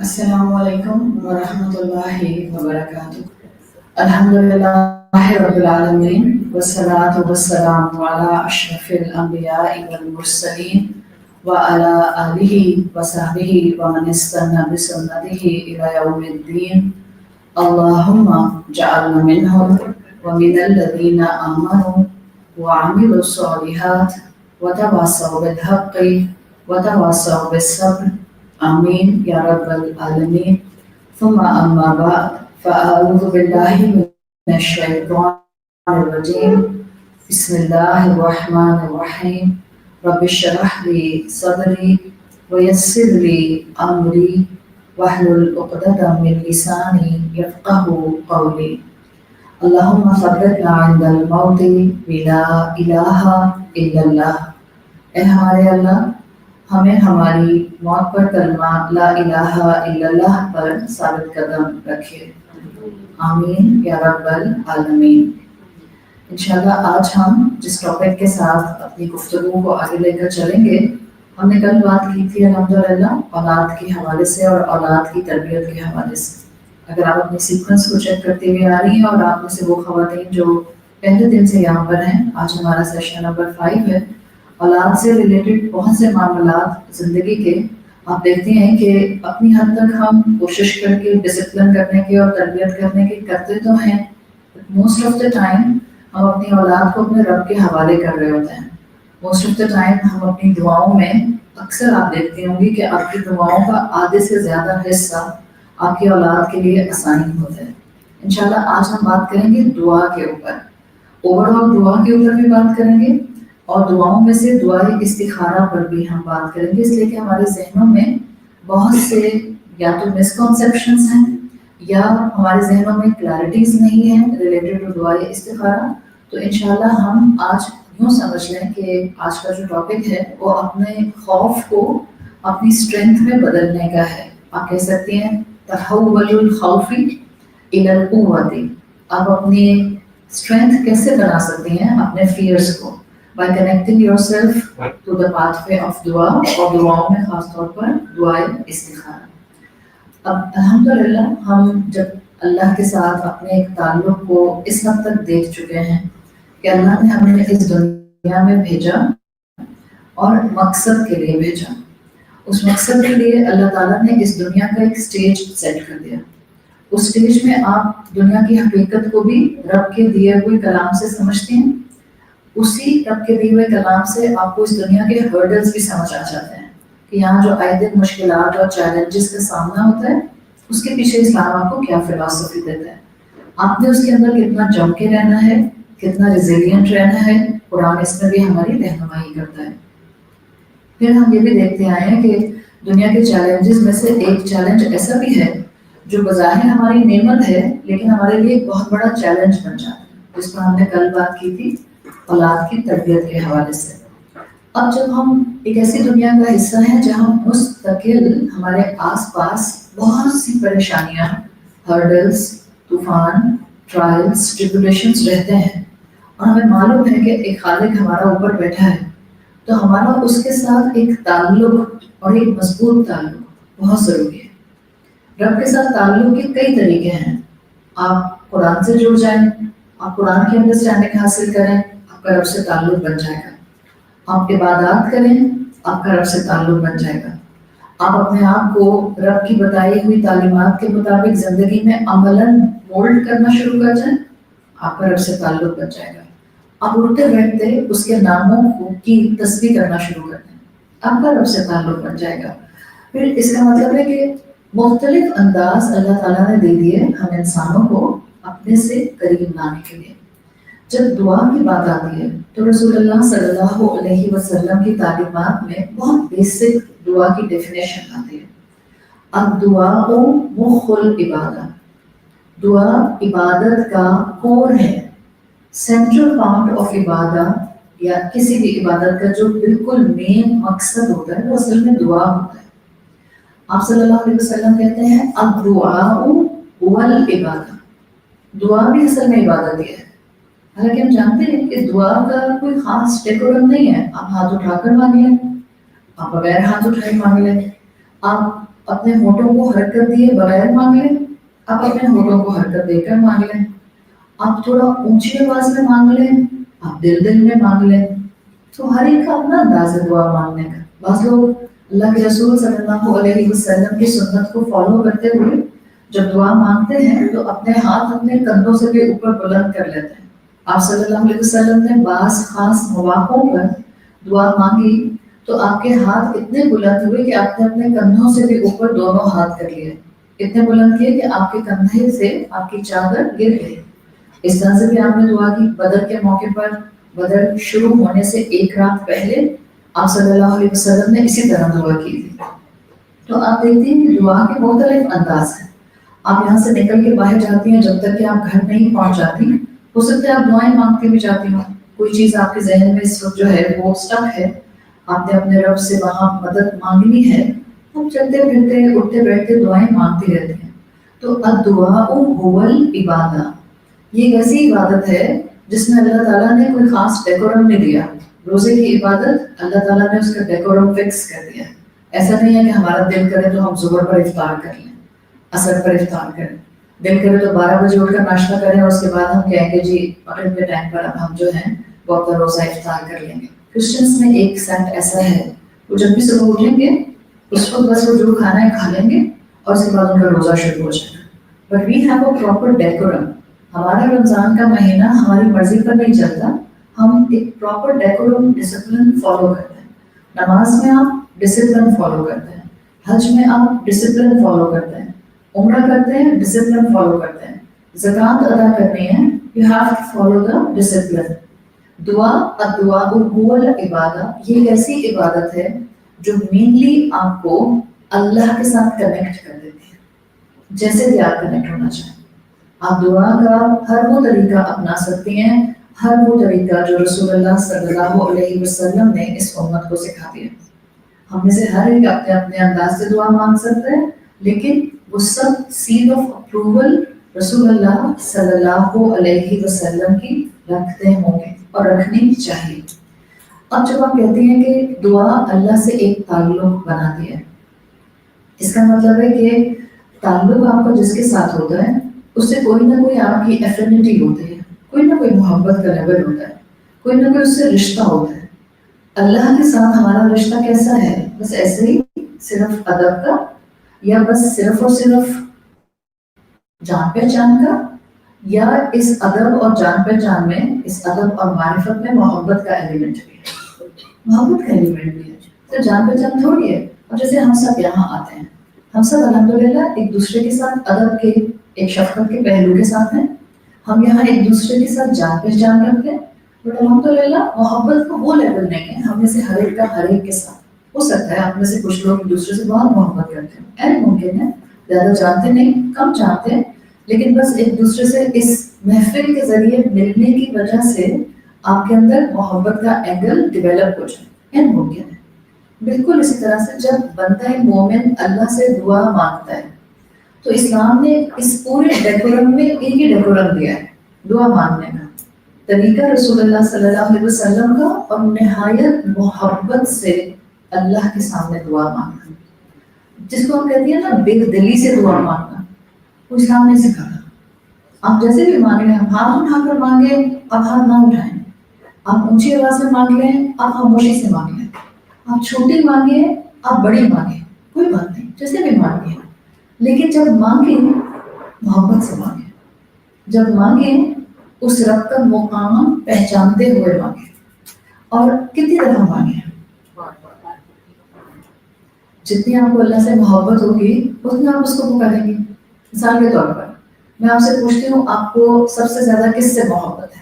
السلام عليكم ورحمة الله وبركاته. الحمد لله رب العالمين والصلاة والسلام على أشرف الأنبياء والمرسلين وعلى آله وصحبه ومن استنى بسنته إلى يوم الدين. اللهم اجعلنا منهم ومن الذين آمنوا وعملوا الصالحات وتواصوا بالحق وتواصوا بالصبر. آمين يا رب العالمين. ثم أما بعد فأعوذ بالله من الشيطان الرجيم. بسم الله الرحمن الرحيم. رب اشرح لي صدري ويسر لي أمري واحلل عقدة من لساني يفقه قولي. اللهم ثبتنا عند الموت بلا إله إلا الله. اے ہمارے اللہ، ہمیں ہماری موت پر کلمہ لا الہ الا اللہ پر ثابت قدم رکھے. آمین یا رب العالمین. انشاءاللہ آج ہم جس ٹاپک کے ساتھ اپنی گفتگو کو آگے لے کر چلیں گے، ہم نے کل بات کی تھی الحمدللہ اولاد کے حوالے سے اور اولاد کی تربیت کے حوالے سے. اگر آپ اپنی سیکوینس کو چیک کرتے ہوئے آ رہی ہیں اور آپ میں سے وہ خواتین جو پہلے دن سے یہاں پر ہیں، آج ہمارا سیشن نمبر 5 ہے. اولاد سے ریلیٹڈ بہت سے معاملات زندگی کے آپ دیکھتے ہیں کہ اپنی حد تک ہم کوشش کر کے ڈسپلن کرنے کے اور تربیت کرنے کے کرتے تو ہیں، موسٹ آف دا ٹائم ہم اپنی اولاد کو اپنے رب کے حوالے کر رہے ہوتے ہیں. موسٹ آف دا ٹائم ہم اپنی دعاؤں میں اکثر آپ دیکھتے ہوں گی کہ آپ کی دعاؤں کا آدھے سے زیادہ حصہ آپ کی اولاد کے لیے آسانی ہوتا ہے. انشاءاللہ آج ہم بات کریں گے دعا کے اوپر، اوور آل دعا کے اوپر بھی بات کریں گے، اور دعاؤں میں سے دعائے استخارہ پر بھی ہم بات کریں گے، اس لیے کہ ہمارے ذہنوں میں بہت سے یا تو مسکنسیپشنز ہیں یا ہمارے ذہنوں میں کلیئرٹیز نہیں ہیں ریلیٹڈ ٹو دعائے استخارہ. تو انشاءاللہ ہم آج یوں سمجھ لیں کہ آج کا جو ٹاپک ہے وہ اپنے خوف کو اپنی اسٹرینتھ میں بدلنے کا ہے. آپ کہہ سکتے ہیں تحول الخوف الی القوۃ. آپ اپنی اسٹرینتھ کیسے بنا سکتے ہیں اپنے فیئرس کو؟ by connecting yourself to the pathway of دعا، اور دعاؤں میں خاص طور پر دعائے استخارہ. اب الحمدللہ ہم جب اللہ کے ساتھ اپنے ایک تعلق کو اس حد تک دیکھ چکے ہیں کہ اللہ نے ہمیں اس دنیا میں بھیجا اور مقصد کے لیے بھیجا. اس مقصد کے لیے اللہ تعالیٰ نے اس دنیا کا ایک سٹیج سیٹ کر دیا. اس سٹیج میں آپ دنیا کی حقیقت کو بھی رب کے دیے ہوئے کلام سے سمجھتے ہیں. اسی رب کے دیے ہوئے کلام سے آپ کو اس دنیا کے ہرڈلز بھی سمجھ آ جاتے ہیں کہ یہاں جو آئے دن مشکلات اور چیلنجز کا سامنا ہوتا ہے اس کے پیچھے اسلام آپ کو کیا فلاسفی دیتا ہے. آپ نے اس کے اندر کتنا جم کے رہنا ہے، کتنا ریزیلینٹ رہنا ہے. قرآن اس میں بھی ہماری رہنمائی کرتا ہے. پھر ہم یہ بھی دیکھتے آئے ہیں کہ دنیا کے چیلنجز میں سے ایک چیلنج ایسا بھی ہے جو بظاہر ہماری نعمت ہے لیکن ہمارے لیے ایک بہت بڑا چیلنج بن جاتا ہے، جس پر ہم نے کل بات کی تھی اولاد کی تربیت کے حوالے سے. اب جب ہم ایک ایسی دنیا کا حصہ ہیں جہاں مستقل ہمارے آس پاس بہت سی پریشانیاں، ہرڈلز، طوفان، ٹرائلز، ٹریبولیشنز رہتے ہیں، اور ہمیں معلوم ہے کہ ایک خالق ہمارا اوپر بیٹھا ہے، تو ہمارا اس کے ساتھ ایک تعلق اور ایک مضبوط تعلق بہت ضروری ہے. رب کے ساتھ تعلق کے کئی طریقے ہیں. آپ قرآن سے جڑ جائیں، آپ قرآن کی انڈرسٹینڈنگ حاصل کریں، آپ کا رب سے تعلق بن جائے گا. آپ عبادات کریں، آپ کا رب سے تعلق بن جائے گا. آپ اپنے آپ کو رب کی بتائی ہوئی تعلیمات کے مطابق زندگی میں عملاً مولڈ کرنا شروع کر جائیں، آپ کا رب سے تعلق بن جائے گا. آپ اٹھتے بیٹھتے اس کے ناموں کی تسبیح کرنا شروع کر دیں، آپ کا رب سے تعلق بن جائے گا. پھر اس کا مطلب ہے کہ مختلف انداز اللہ تعالیٰ نے دے دیے ہم انسانوں کو اپنے سے قریب لانے کے لیے. جب دعا کی بات آتی ہے تو رسول اللہ صلی اللہ علیہ وسلم کی تعلیمات میں بہت بیسک دعا کی ڈیفینیشن آتی ہے. اب دعا مخ العبادہ، دعا عبادت کا کور ہے، سینٹرل پوائنٹ آف عبادہ، یا کسی بھی عبادت کا جو بالکل مین مقصد ہوتا ہے وہ اصل میں دعا ہوتا ہے. آپ صلی اللہ علیہ وسلم کہتے ہیں الدعاء هو العبادہ، دعا بھی اصل میں عبادت ہی ہے. حالانکہ ہم جانتے ہیں کہ دعا کا کوئی خاص ڈیکورم نہیں ہے. آپ ہاتھ اٹھا کر مانگ لیں، آپ بغیر ہاتھ اٹھائے مانگ لیں، آپ اپنے ہونٹوں کو حرکت دیے بغیر مانگ لیں، آپ اپنے ہونٹوں کو حرکت دے کر مانگ لیں، آپ تھوڑا اونچی آواز میں مانگ لیں، آپ دل دل میں مانگ لیں، تو ہر ایک کا اپنا انداز ہے دعا مانگنے کا۔ بعض لوگ اللہ کے رسول صلی اللہ علیہ وسلم کی سنت کو فالو کرتے ہوئے جب دعا مانگتے ہیں تو اپنے ہاتھ اپنے کندھوں سے بھی اوپر بلند کر لیتے ہیں۔ آپ صلی اللہ علیہ وسلم نے بعض خاص مواقعوں پر دعا مانگی تو آپ کے ہاتھ اتنے بلند ہوئے کہ آپ نے اپنے کندھوں سے بھی اوپر دونوں ہاتھ کر لیے، اتنے بلند کیے کہ آپ کے کندھے سے آپ کی چادر گر گئی۔ اس طرح سے بھی آپ نے دعا کی۔ بدر کے موقع پر، بدر شروع ہونے سے ایک رات پہلے آپ صلی اللہ علیہ وسلم نے اسی طرح دعا کی تھی۔ تو آپ دیکھتے ہیں کہ دعا کے مختلف انداز ہیں۔ آپ یہاں سے نکل کے باہر جاتی ہیں، جب تک کہ آپ گھر نہیں پہنچ جاتی ہو سکتا ہے آپ دعائیں مانگتی بھی جاتی ہوں، کوئی چیز آپ کے ذہن میں اس وقت جو ہے وہ اسٹک ہے، آپ نے اپنے رب سے وہاں مدد مانگنی ہے، آپ چلتے پھرتے اٹھتے بیٹھتے دعائیں مانگتی رہتی ہیں۔ تو الدعاء هو العبادہ، یہ ایسی عبادت ہے جس میں اللہ تعالیٰ نے کوئی خاص ڈیکورم نہیں دیا۔ روزے کی عبادت اللہ تعالیٰ نے اس کا ڈیکورم فکس کر دیا ہے۔ ایسا نہیں ہے کہ ہمارا دل کرے تو ہم ظہر پر افطار کر لیں، عصر پر افطار کریں، دل کرے تو 12 بجے اٹھ کر ناشتہ کریں اور اس کے بعد ہم کہیں گے جی مغرب کے ٹائم پر اب ہم جو ہیں وہ اپنا روزہ افطار کر لیں گے۔ کرسچنس میں ایک سیٹ ایسا ہے، وہ جب بھی صبح اٹھیں گے اس وقت بس وہ جو کھانا ہے کھا لیں گے اور اس کے بعد ان کا روزہ شروع ہو جائے گا۔ But we have a proper decorum. ہمارا رمضان کا مہینہ ہماری مرضی پر نہیں چلتا، ہم ایک پراپر ڈیکورم ڈسپلن فالو کرتے ہیں۔ نماز میں آپ ڈسپلن فالو کرتے ہیں، حج میں آپ ڈسپلن فالو کرتے ہیں، عمرہ کرتے ہیں ڈسپلن فالو کرتے ہیں، زکوٰۃ ادا کرنی ہے you have to follow the discipline. دعا الدعاء هو العبادہ، یہ ایک ایسی عبادت ہے جو مینلی آپ کو اللہ کے ساتھ کنیکٹ کر دیتی ہے، جیسے بھی آپ کنیکٹ ہونا چاہیں۔ آپ دعا کا ہر وہ طریقہ اپنا سکتی ہیں، ہر وہ طریقہ جو رسول اللہ صلی اللہ علیہ وسلم نے اس امت کو سکھا دیا۔ ہم میں سے ہر ایک اپنے اپنے انداز سے دعا مانگ سکتے ہیں، لیکن وہ سب سیل آف اپروول رسول اللہ صلی اللہ علیہ وسلم کی رکھتے ہوں گے اور رکھنی چاہیے۔ اب جب آپ کہتے ہیں کہ دعا اللہ سے ایک تعلق بناتی ہے، اس کا مطلب ہے کہ تعلق آپ کا جس کے ساتھ ہوتا ہے اس سے کوئی نہ کوئی آپ کی ایفینٹی ہوتی ہے، کوئی نہ کوئی محبت کا لیول ہوتا ہے، کوئی نہ کوئی اس سے رشتہ ہوتا ہے۔ اللہ کے ساتھ ہمارا رشتہ کیسا ہے؟ بس ایسے ہی صرف ادب کا، یا بس صرف اور صرف جان پہچان کا، یا اس ادب اور جان پہچان میں، اس ادب اور معرفت میں محبت کا ایلیمنٹ بھی ہے، محبت کا ایلیمنٹ بھی ہے، تو جان پہچان تھوڑی ہے۔ اور جیسے ہم سب یہاں آتے ہیں، ہم سب الحمدللہ ایک دوسرے کے ساتھ ادب کے، ایک شفقت کے پہلو کے ساتھ ہیں، ہم یہاں ایک دوسرے کے ساتھ جان پہچان رکھتے ہیں، بٹ الحمدللہ محبت کا وہ لیول نہیں ہے ہم میں سے ہر ایک کا ہر ایک کے ساتھ۔ ہو سکتا ہے آپ میں سے کچھ لوگ ایک دوسرے سے بہت محبت کرتے ہیں، این ممکن ہے، زیادہ جانتے نہیں، کم جانتے ہیں، لیکن بس ایک دوسرے سے اس محفل کے ذریعے ملنے کی وجہ سے آپ کے اندر محبت کا اینگل ڈیولپ ہو جائے، این ممکن ہے۔ بالکل اسی طرح سے جب بندہ مومن اللہ سے دعا مانگتا ہے تو اسلام نے اس پورے ڈیکورم میں ایک ہی ڈیکورم دیا ہے، دعا مانگنے کا طریقہ رسول اللہ صلی اللہ علیہ وسلم کا، اور نہایت محبت سے اللہ کے سامنے دعا مانگنا، جس کو ہم کہتے ہیں نا بے دلی سے دعا مانگنا، وہ اسلام نے سکھایا۔ آپ جیسے بھی مانگ لیں، ہاتھ اٹھا کر مانگیں، آپ ہاتھ نہ اٹھائیں، آپ اونچی آواز میں مانگ لیں، آپ خاموشی سے مانگ لیں، آپ چھوٹی مانگیں، آپ بڑی مانگیں، کوئی بات نہیں، جیسے بھی مانگیں، لیکن جب مانگیں محبت سے مانگیں، جب مانگیں اس رب کا مقام پہچانتے ہوئے مانگیں، اور کتنی دفعہ مانگیں، جتنی آپ کو اللہ سے محبت ہوگی اتنا آپ اس کو پکاریں گے۔ مثال کے طور پر میں آپ سے پوچھتی ہوں، آپ کو سب سے زیادہ کس سے محبت ہے؟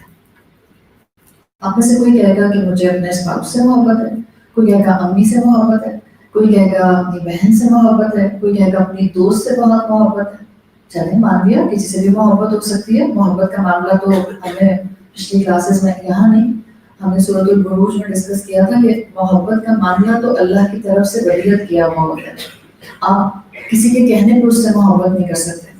آپ میں سے کوئی کہے گا کہ مجھے اپنے اسپاؤس سے محبت ہے، کوئی کہے گا امی سے محبت ہے، کوئی کہے گا اپنی بہن سے محبت ہے، کوئی کہے گا اپنی دوست سے بہت محبت ہے۔ چلیں مان لیا کسی سے بھی محبت ہو سکتی ہے، محبت کا معاملہ تو ہمیں پچھلی کلاسز میں یہاں نہیں، ہم نے سورۃ البروج میں ڈسکس کیا تھا کہ محبت کا معاملہ تو اللہ کی طرف سے ولیت کیا ہوا ہوتا ہے، آپ کسی کے کہنے پر اس سے محبت نہیں کر سکتے،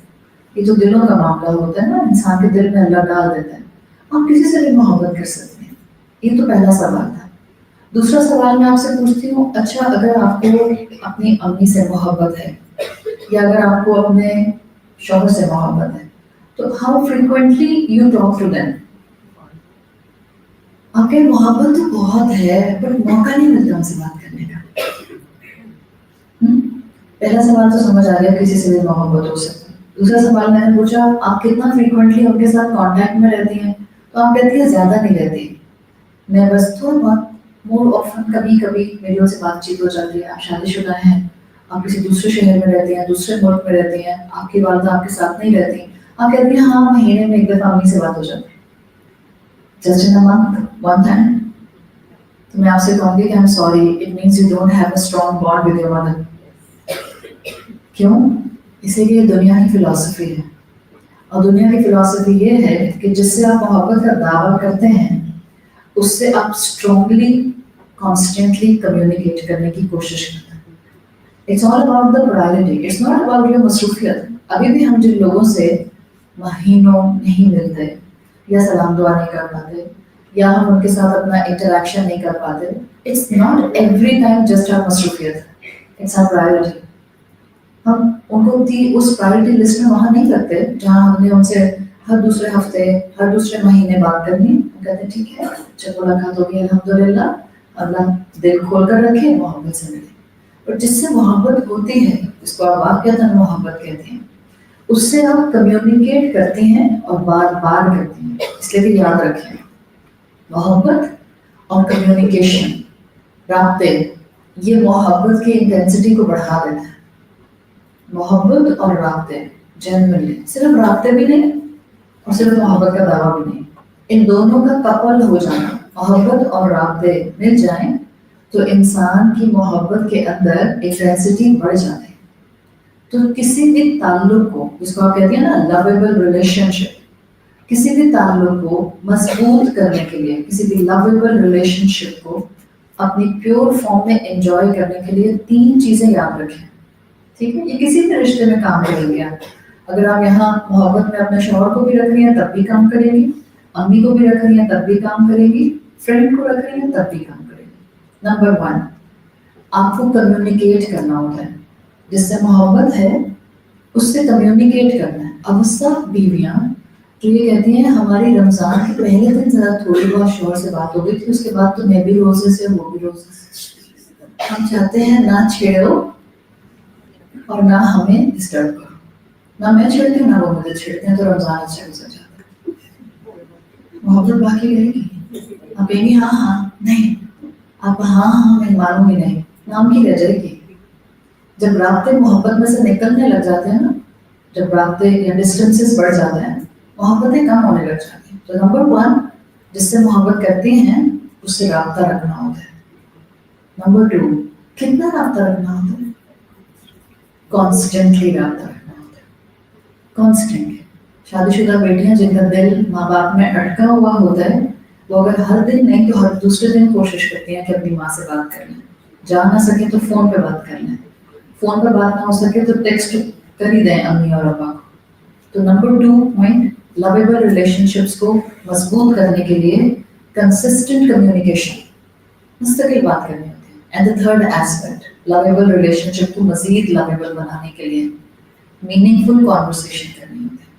یہ تو دلوں کا معاملہ ہوتا ہے نا، انسان کے دل میں اللہ ڈال دیتا ہے، آپ کسی سے بھی محبت کر سکتے ہیں۔ یہ تو پہلا سوال تھا۔ دوسرا سوال میں آپ سے پوچھتی ہوں، اچھا اگر آپ کو اپنی امی سے محبت ہے یا اگر آپ کو اپنے شوہر سے محبت ہے تو how frequently you talk to them. آپ کے محبت تو بہت ہے بٹ موقع نہیں ملتا ان سے بات کرنے کا. پہلا سوال تو سمجھ آ گیا کسی سے بھی محبت ہو سکتا ہے. دوسرا سوال میں نے پوچھا آپ کتنا فریکوینٹلی ان کے ساتھ کانٹیکٹ میں رہتی ہیں, تو آپ کہتی ہیں زیادہ نہیں رہتی, میں بس تھوڑا بہت مور آفن کبھی کبھی میری ان سے بات چیت ہو جاتی ہے. آپ شادی شدہ ہیں, آپ کسی دوسرے شہر میں رہتی ہیں, دوسرے ملک میں رہتی ہیں, آپ کی والدہ آپ کے ساتھ نہیں رہتی, آپ کہتی ہیں ہاں مہینے میں ایک دفعہ امی سے بات ہو جاتی ہے, just in month one time. تو میں آپ سے کہوں گی کہ I'm sorry, it means you don't have a strong bond with your mother. کیوں؟ اسی لیے دنیا کی فلسفی ہے, اور دنیا کی فلسفی یہ ہے کہ جس سے آپ محبت کا دعویٰ کرتے ہیں اس سے آپ اسٹرانگلی کانسٹنٹلی کمیونیکیٹ کرنے کی کوشش کرتے ہیں. It's all about the priority, it's not about your مصروفیت. ابھی بھی ہم جن لوگوں سے مہینوں نہیں ملتے یا سلام دعا نہیں کر پاتے یا ہم ان کے ساتھ اپنا انٹریکشن نہیں کر پاتے, it's not every time just our مصروفیت, اٹس آر پرائرٹی. ہم ان کو اس پرائرٹی لسٹ میں وہاں نہیں رکھتے جہاں ہم نے ان سے ہر دوسرے ہفتے ہر دوسرے مہینے بات کرنی. کہتے ہیں ٹھیک ہے جب ملاقات ہوگی الحمدللہ, اللہ دل کھول کر رکھے, محبت سے ملے. اور جس سے محبت ہوتی ہے جس کو آپ واقعتاً محبت کہتے ہیں, اس سے آپ کمیونیکیٹ کرتی ہیں اور بار بار کرتی ہیں. اس لیے بھی یاد رکھیں محبت اور کمیونیکیشن, رابطے, یہ محبت کی انٹینسٹی کو بڑھا دیتا ہے. محبت اور رابطے جنرلی, صرف رابطے بھی نہیں اور صرف محبت کا دعویٰ بھی نہیں, ان دونوں کا کپل ہو جانا, محبت اور رابطے مل جائیں تو انسان کی محبت کے اندر انٹینسٹی بڑھ جاتی ہے. تو کسی بھی تعلق کو, جس کو آپ کہتے ہیں نا لویبل ریلیشن شپ, کسی بھی تعلق کو مضبوط کرنے کے لیے, کسی بھی لویبل ریلیشن شپ کو اپنی پیور فارم میں انجوائے کرنے کے لیے 3 چیزیں یاد رکھیں. ٹھیک ہے, یہ کسی بھی رشتے میں کام کریں گے. اگر آپ یہاں محبت میں اپنے شوہر کو بھی رکھ رہی ہیں تب بھی کام کریں گی, امی کو بھی رکھ رہی ہیں تب بھی کام کریں گی, فرینڈ کو رکھ رہی ہیں تب بھی کام کریں گی. نمبر 1, آپ کو کمیونیکیٹ کرنا ہوتا ہے. جس سے محبت ہے اس سے کمیونیکیٹ کرنا ہے. اب سب بیویاں جو یہ کہتی ہیں ہماری رمضان کے پہلے دن ذرا تھوڑی بہت شوہر سے بات ہو گئی تھی, اس کے بعد تو میں بھی روزے سے وہ بھی روزے سے. ہم چاہتے ہیں نہ چھیڑو اور نہ ہمیں ڈسٹرب کرو, نہ میں چھیڑتی ہوں نہ وہ مجھے چھیڑتے ہیں, تو رمضان اچھا گزر جاتا ہے. محبت باقی رہے گی. آپ کہیں گی ہاں ہاں نہیں, آپ ہاں ہاں میں مانوں گی نہیں, نام کی رہ جائے گی. جب رابطے محبت میں سے نکلنے لگ جاتے ہیں نا, جب رابطے یا ڈسٹینسز بڑھ جاتے ہیں, محبتیں کم ہونے لگ جاتی ہیں. تو نمبر 1, جس سے محبت کرتے ہیں اس سے رابطہ رکھنا ہوتا ہے. نمبر 2, کتنا رابطہ رکھنا ہوتا ہے؟ کانسٹنٹلی رابطہ رکھنا ہوتا ہے. کانسٹنٹلی. شادی شدہ بیٹیاں جن کا دل ماں باپ میں اٹکا ہوا ہوتا ہے, وہ اگر ہر دن نہیں تو ہر دوسرے دن کوشش کرتی ہیں کہ اپنی ماں سے بات کر لیں. جا نہ سکے تو فون پہ بات کر لیں, فون پر بات نہ ہو سکے تو ٹیکسٹ کر ہی دیں امی اور ابا کو. تو نمبر 2 پوائنٹ, لویبل ریلیشن شپس کو مضبوط کرنے کے لیے کنسسٹنٹ کمیونیکیشن, مستقل بات کرنی ہوتی ہے. And the third aspect, lovable relationship کو مزید لویبل بنانے کے لیے میننگ فل کانورسیشن کرنی ہوتی ہے.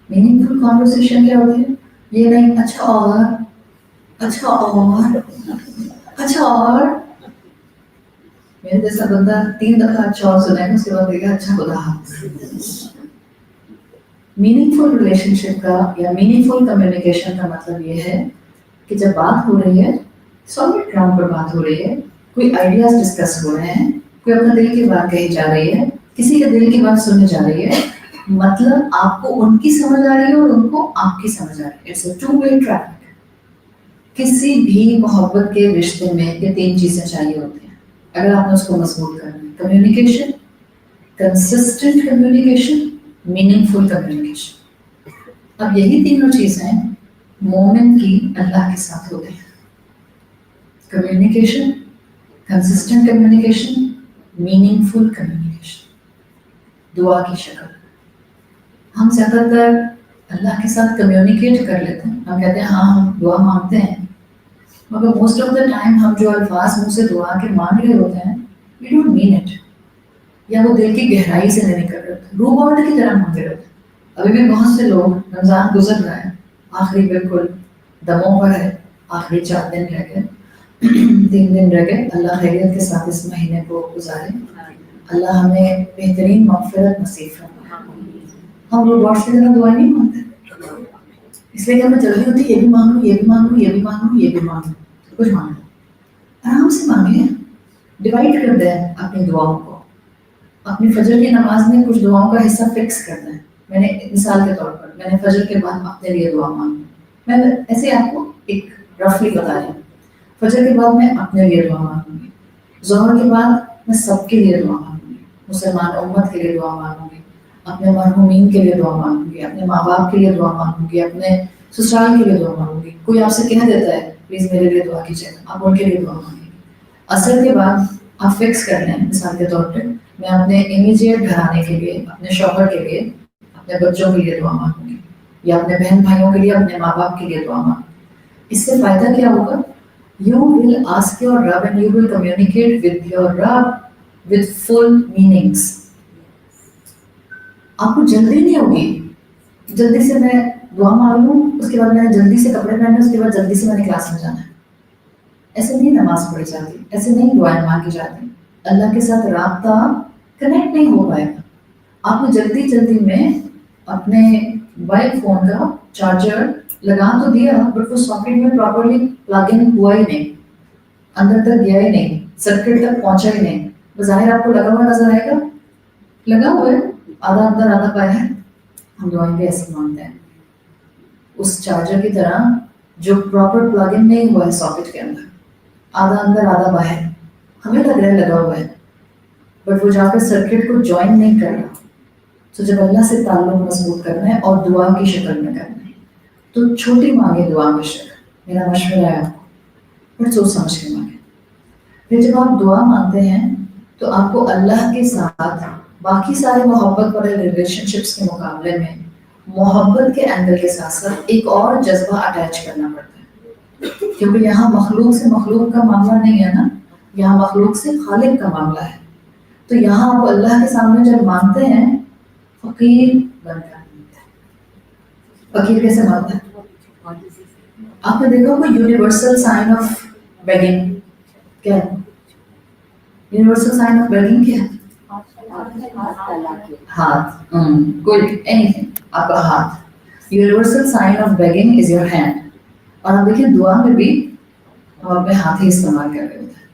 میننگ فل کانورسیشن کیا ہوتی ہے؟ یہ نہیں اچھا اور اچھا اور اچھا اور, میرے جیسا بندہ 3 دفعہ اچھا اور سنائے گا, اس کے بعد دیکھا اچھا خدا حافظ. میننگ فل ریلیشن شپ کا یا میننگ فل کمیونیکیشن کا مطلب یہ ہے کہ جب بات ہو رہی ہے, سالڈ گراؤنڈ پر بات ہو رہی ہے, کوئی آئیڈیاز ڈسکس ہو رہے ہیں, کوئی اپنا دل کی بات کہی جا رہی ہے, کسی کے دل کی بات سنی جا رہی ہے, مطلب آپ کو ان کی سمجھ آ رہی ہے اور ان کو آپ کی سمجھ آ رہی ہے. It's a 2-way traffic. کسی بھی محبت کے رشتے میں یہ 3 چیزیں چاہیے ہوتی ہیں اگر آپ نے اس کو مضبوط کرنا ہے. کمیونیکیشن, کنسسٹنٹ کمیونیکیشن, میننگ فل کمیونیکیشن. اب یہی تینوں چیزیں مومن کی اللہ کے ساتھ ہوتے ہیں. کمیونیکیشن, کنسسٹنٹ کمیونیکیشن, میننگ فل کمیونیکیشن. دعا کی شکل. ہم زیادہ تر اللہ کے ساتھ کمیونیکیٹ کر لیتے ہیں, ہم کہتے ہیں ہاں ہم دعا مانگتے ہیں, مگر موسٹ آف دا ٹائم ہم جو الفاظ منہ سے دعا کے مانگ رہے ہوتے ہیں, وی ڈونٹ مین اٹ. یا وہ دل کی گہرائی سے نہیں کر رہے تھے، روبوٹ کی طرح مانگ رہے تھے. ابھی بھی بہت سے لوگ رمضان گزر رہا ہے، آخری بالکل دموں پر ہے، آخری 4 دن رہ گئے، 3 دن رہ گئے. اللہ خیریت کے ساتھ اس مہینے کو گزارے. اللہ ہمیں بہترین مغفرت نصیب فرمائے. ہم روبوٹس کی طرح دعائیں نہیں مانگتے، اس لیے کہ ہمیں جلدی ہوتی ہے یہ بھی مانگوں، یہ بھی مانگوں، یہ بھی مانگوں، یہ بھی مانگوں. کچھ مانگو، آرام سے مانگیں. ڈیوائڈ کر دیں اپنی دعاؤں کو. اپنی فجر کی نماز میں کچھ دعاؤں کا حصہ فکس کر دیں. میں نے مثال کے طور پر میں نے فجر کے بعد اپنے لیے دعا مانگی. میں ایسے آپ کو ایک رفلی بتا رہی ہوں. فجر کے بعد میں اپنے لیے دعا مانگوں گی، ظہر کے بعد میں سب کے لیے دعا مانگوں گی، مسلمان امت کے لیے دعا مانگوں گی، اپنے مرحومین کے لیے دعا مانگوں گی، اپنے ماں باپ کے لیے دعا مانگوں گی، اپنے سسرال کے لیے دعا مانگوں گی. کوئی آپ سے کہہ دیتا ہے پلیز میرے لیے دعا کیجیے، آپ ان کے لیے دعا مانگیں گے. عصر کے بعد آپ فکس کر لیں مثال کے طور پہ میں اپنے امیجیٹ گھرانے کے لیے، اپنے شوہر کے لیے، اپنے بچوں کے لیے دعا مانگوں گی، یا اپنے بہن بھائیوں کے لیے، اپنے ماں باپ کے لیے دعا مانگوں گی. اس سے فائدہ کیا ہوگا؟ You will ask your Rabb and you will communicate with your Rabb with full meanings. آپ کو جلدی نہیں ہوگی جلدی سے میں دعا مانگ لوں، اس کے بعد میں نے جلدی سے کپڑے پہنے، اس کے بعد جلدی سے میں نے کلاس میں جانا ہے. ایسے نہیں نماز پڑھی جاتی، ایسے نہیں دعائیں مانگی جاتی. اللہ کے ساتھ رابطہ کنیکٹ نہیں ہو پائے گا. آپ نے جلدی جلدی میں اپنے موبائل فون کا چارجر لگا تو دیا بٹ وہ ساکٹ میں پراپرلی پلگ ان ہوا ہی نہیں، اندر تک گیا ہی نہیں، سرکٹ تک پہنچا ہی نہیں. بظاہر آپ کو لگا ہوا نظر آئے گا، لگا ہوا ہے، آدھا اندر آدھا باہر ہے. ہم دعائیں بھی ایسے مانگتے ہیں اس چارجر کی طرح جو پراپر پلگ ان نہیں ہوا ہے ساکٹ کے اندر، آدھا اندر آدھا باہر. ہمیں لگ رہا ہے لگا ہوا ہے بٹ وہ جا کر سرکٹ کو جوائن نہیں کر رہا. تو جب اللہ سے تعلق مضبوط کرنا ہے اور دعا کی شکل میں کرنا ہے تو چھوٹی مانگے دعا میں شکل. میرا مشورہ ہے آپ کو، پھر سوچ سمجھ کے مانگے. پھر جب آپ دعا مانگتے ہیں تو آپ کو اللہ کے ساتھ باقی سارے محبت والے ریلیشن شپس کے مقابلے میں محبت کے اینگل کے ساتھ ساتھ ایک اور جذبہ اٹیچ کرنا پڑتا ہے. کیونکہ یہاں مخلوق سے مخلوق کا معاملہ نہیں ہے نا، یہاں مخلوق سے خالق کا معاملہ ہے. تو یہاں آپ اللہ کے سامنے جب مانگتے ہیں فقیر بن کر مانگتے ہیں. فقیر کیسے مانگتا ہے؟ آپ نے دیکھا ہوگا یونیورسل سائن آف بیگنگ کیا ہے؟ یونیورسل سائن آف بیگنگ کیا ہے؟ ہاتھ. کوئی اینی تھنگ، آپ کا ہاتھ. Universal sign of begging is your hand. اور آپ دیکھیں دعا میں بھی ہم اپنے ہاتھ ہی استعمال کر رہے ہوتے ہیں.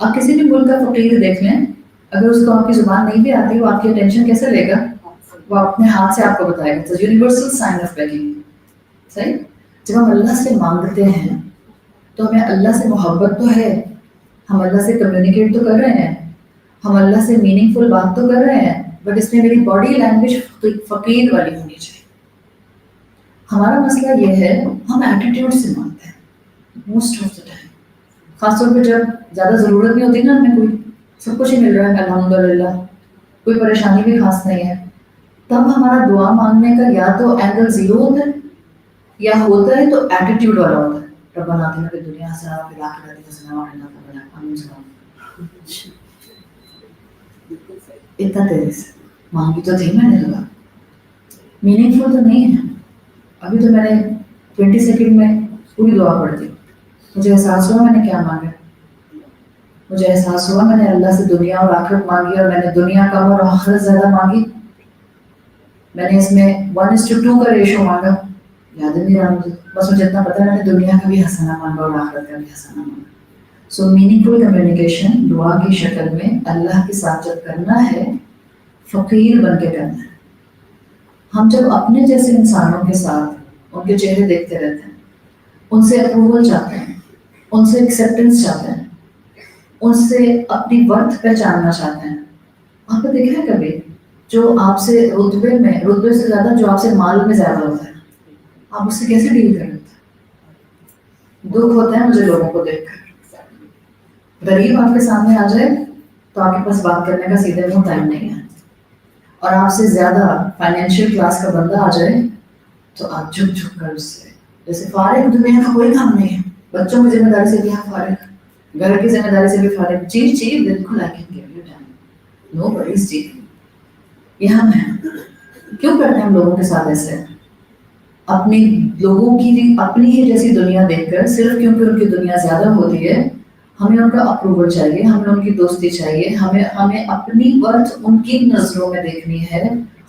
آپ کسی بھی ملک کا فقیر دیکھ لیں، اگر اس کو آپ کی زبان نہیں بھی آتی وہ آپ کی اٹینشن کیسے لے گا؟ وہ اپنے ہاتھ سے آپ کو بتائے گا. تو یونیورسل سائن آف بیگنگ. صحیح. جب ہم اللہ سے مانگتے ہیں تو ہمیں اللہ سے محبت تو ہے، ہم اللہ سے کمیونیکیٹ تو کر رہے ہیں، ہم اللہ سے میننگ فل بات تو کر رہے ہیں، بٹ اس میں میری باڈی لینگویج فقیر والی ہونی چاہیے. ہمارا مسئلہ یہ ہے ہم ایٹیٹیوڈ سے مانگتے ہیں موسٹ آف دا ٹائم، خاص طور پہ جب زیادہ ضرورت نہیں ہوتی نا ہمیں، کوئی سب کچھ ہی مل رہا ہے الحمدللہ، کوئی پریشانی بھی خاص نہیں ہے. تب ہمارا دعا مانگنے کا یا تو اینگل زیرو ہوتا ہے یا ہوتا ہے تو ایٹیٹیوڈ والا ہوتا ہے. ربنا آتنا فی الدنیا حسنہ وفی الآخرۃ حسنہ وقنا عذاب النار. اتنا تیزی سے مانگی تو تھی میں نے دعا، میننگ فل تو نہیں ہے. ابھی تو میں نے 20 سیکنڈ میں پوری دعا پڑھ دی. مجھے احساس ہوا میں نے کیا مانگا، مجھے احساس ہوا میں نے اللہ سے دنیا اور آخرت مانگی، اور میں نے دنیا کم اور آخرت زیادہ مانگی. میں نے اس میں 1:2 کا ریشو مانگا، یاد نہیں رہا مجھے، بس مجھے اتنا پتا ہے میں نے دنیا کا بھی حسنہ مانگا اور آخرت کا بھی حسنہ مانگا. سو میننگ فل کمیونیکیشن دعا کی شکل میں اللہ کے ساتھ جب کرنا ہے فقیر بن کے کرنا ہے. ہم جب اپنے جیسے انسانوں کے ساتھ ان کے چہرے دیکھتے رہتے ہیں، ان سے اپروول چاہتے ہیں، ان سے ایکسیپٹنس چاہتے ہیں، ان سے اپنی ورتھ پہچاننا چاہتے ہیں. آپ نے دیکھا ہے کبھی جو آپ سے رتبے سے زیادہ جو آپ سے مال میں زیادہ ہوتا ہے، آپ اس سے کیسے ڈیل کر لیتے ہیں؟ دکھ ہوتا ہے مجھے لوگوں کو دیکھ کر. غریب آپ کے سامنے آ جائے تو آپ کے پاس بات کرنے کا سیدھے منہ ٹائم نہیں ہے، اور آپ سے زیادہ فائنینشیل کلاس کا بندہ آ جائے تو آپ جھک جھک کر اس سے جیسے فارغ، دنیا کا کوئی کام نہیں ہے، بچوں کی ذمہ داری سے بھی آپ فارغ، گھر کی ذمہ داری سے بھی فارغ. جی بالکل I can give you time. Nobody is taking. یہ ہم ہیں. کیوں کرتے ہیں ہم لوگوں کے ساتھ ایسے؟ اپنی لوگوں کی اپنی ہی جیسی دنیا دیکھ کر، صرف کیونکہ ان کی دنیا زیادہ ہوتی ہے ہمیں ان کا اپروول چاہیے، ہمیں ان کی دوستی چاہیے، ہمیں اپنی ورتھ ان کی نظروں میں دیکھنی ہے.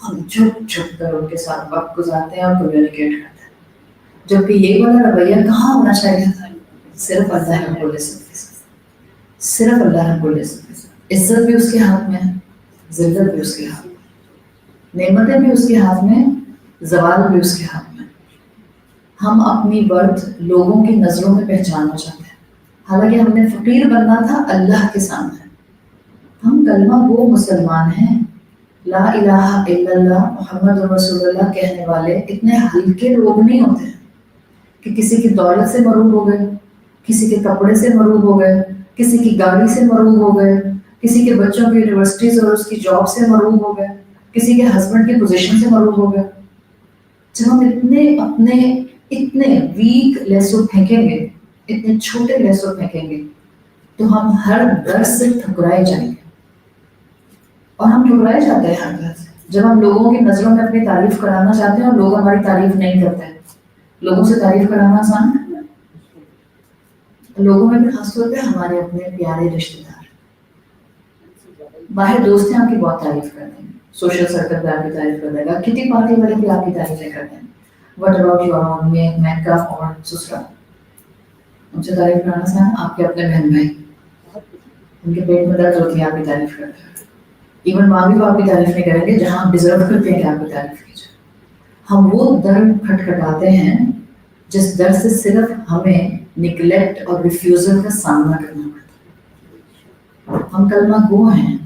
ہم چھپ چھپ کر ان کے ساتھ وقت گزارتے ہیں اور کمیونیکیٹ کرتے ہیں، جبکہ یہ والا رویہ کہاں ہونا چاہیے تھا. صرف اللہ رب العزت کے ساتھ، صرف اللہ رب العزت کے ساتھ. عزت بھی اس کے ہاتھ میں ہے، ذلت بھی اس کے ہاتھ میں، نعمتیں بھی اس کے ہاتھ میں، زوال بھی اس کے ہاتھ میں. ہم اپنی ورتھ لوگوں کی نظروں میں پہچاننا چاہتے ہیں، حالانکہ ہم نے فقیر بننا تھا اللہ کے سامنے. ہم کلمہ گو مسلمان ہیں، لا الہ الا اللہ محمد رسول اللہ کہنے والے اتنے ہلکے لوگ نہیں ہوتے ہیں کہ کسی کی دولت سے مروب ہو گئے، کسی کے کپڑے سے مروب ہو گئے، کسی کی گاڑی سے مروب ہو گئے، کسی کے بچوں کی یونیورسٹیز اور اس کی جاب سے مروب ہو گئے، کسی کے ہسبینڈ کی پوزیشن سے مروب ہو گئے. جب ہم اتنے ویک لیسو پھینکیں گے، اتنے چھوٹے لیسو پھینکیں گے، تو ہم ہر درس سے ٹھکرائے جائیں گے. اور ہم ٹھکرائے جاتے ہیں ہر درس سے جب ہم لوگوں کی نظروں میں اپنی تعریف کرانا چاہتے ہیں اور لوگ ہماری تعریف نہیں کرتے. لوگوں سے تعریف کرانا آسان ہے، لوگوں میں بھی خاص طور پہ ہمارے اپنے پیارے رشتے دار. باہر دوست ہیں آپ کی بہت تعریف کرتے ہیں، سوشل سرکل پہ آپ کی تعریف کر دے گا، کسی پارٹی والے بھی آپ کی تعریفیں کرتے ہیں. What about your own mica اور سسرا؟ ان سے تعریف کرانا آسان ہے. آپ کے اپنے بہن بھائی، ان کے پیٹ میں درد ہوتی ہے آپ کی تعریف کرتے ہیں. ایون ماں بھی آپ کی تعریف نہیں کریں گے جہاں آپ ڈیزرو کرتے ہیں کہ آپ کی تعریف کی جائے. ہم وہ در کھٹکھٹاتے ہیں جس در سے صرف ہمیں نگلیکٹ اور ریفیوزل کا سامنا کرنا پڑتا ہے. ہم کلمہ گو ہیں،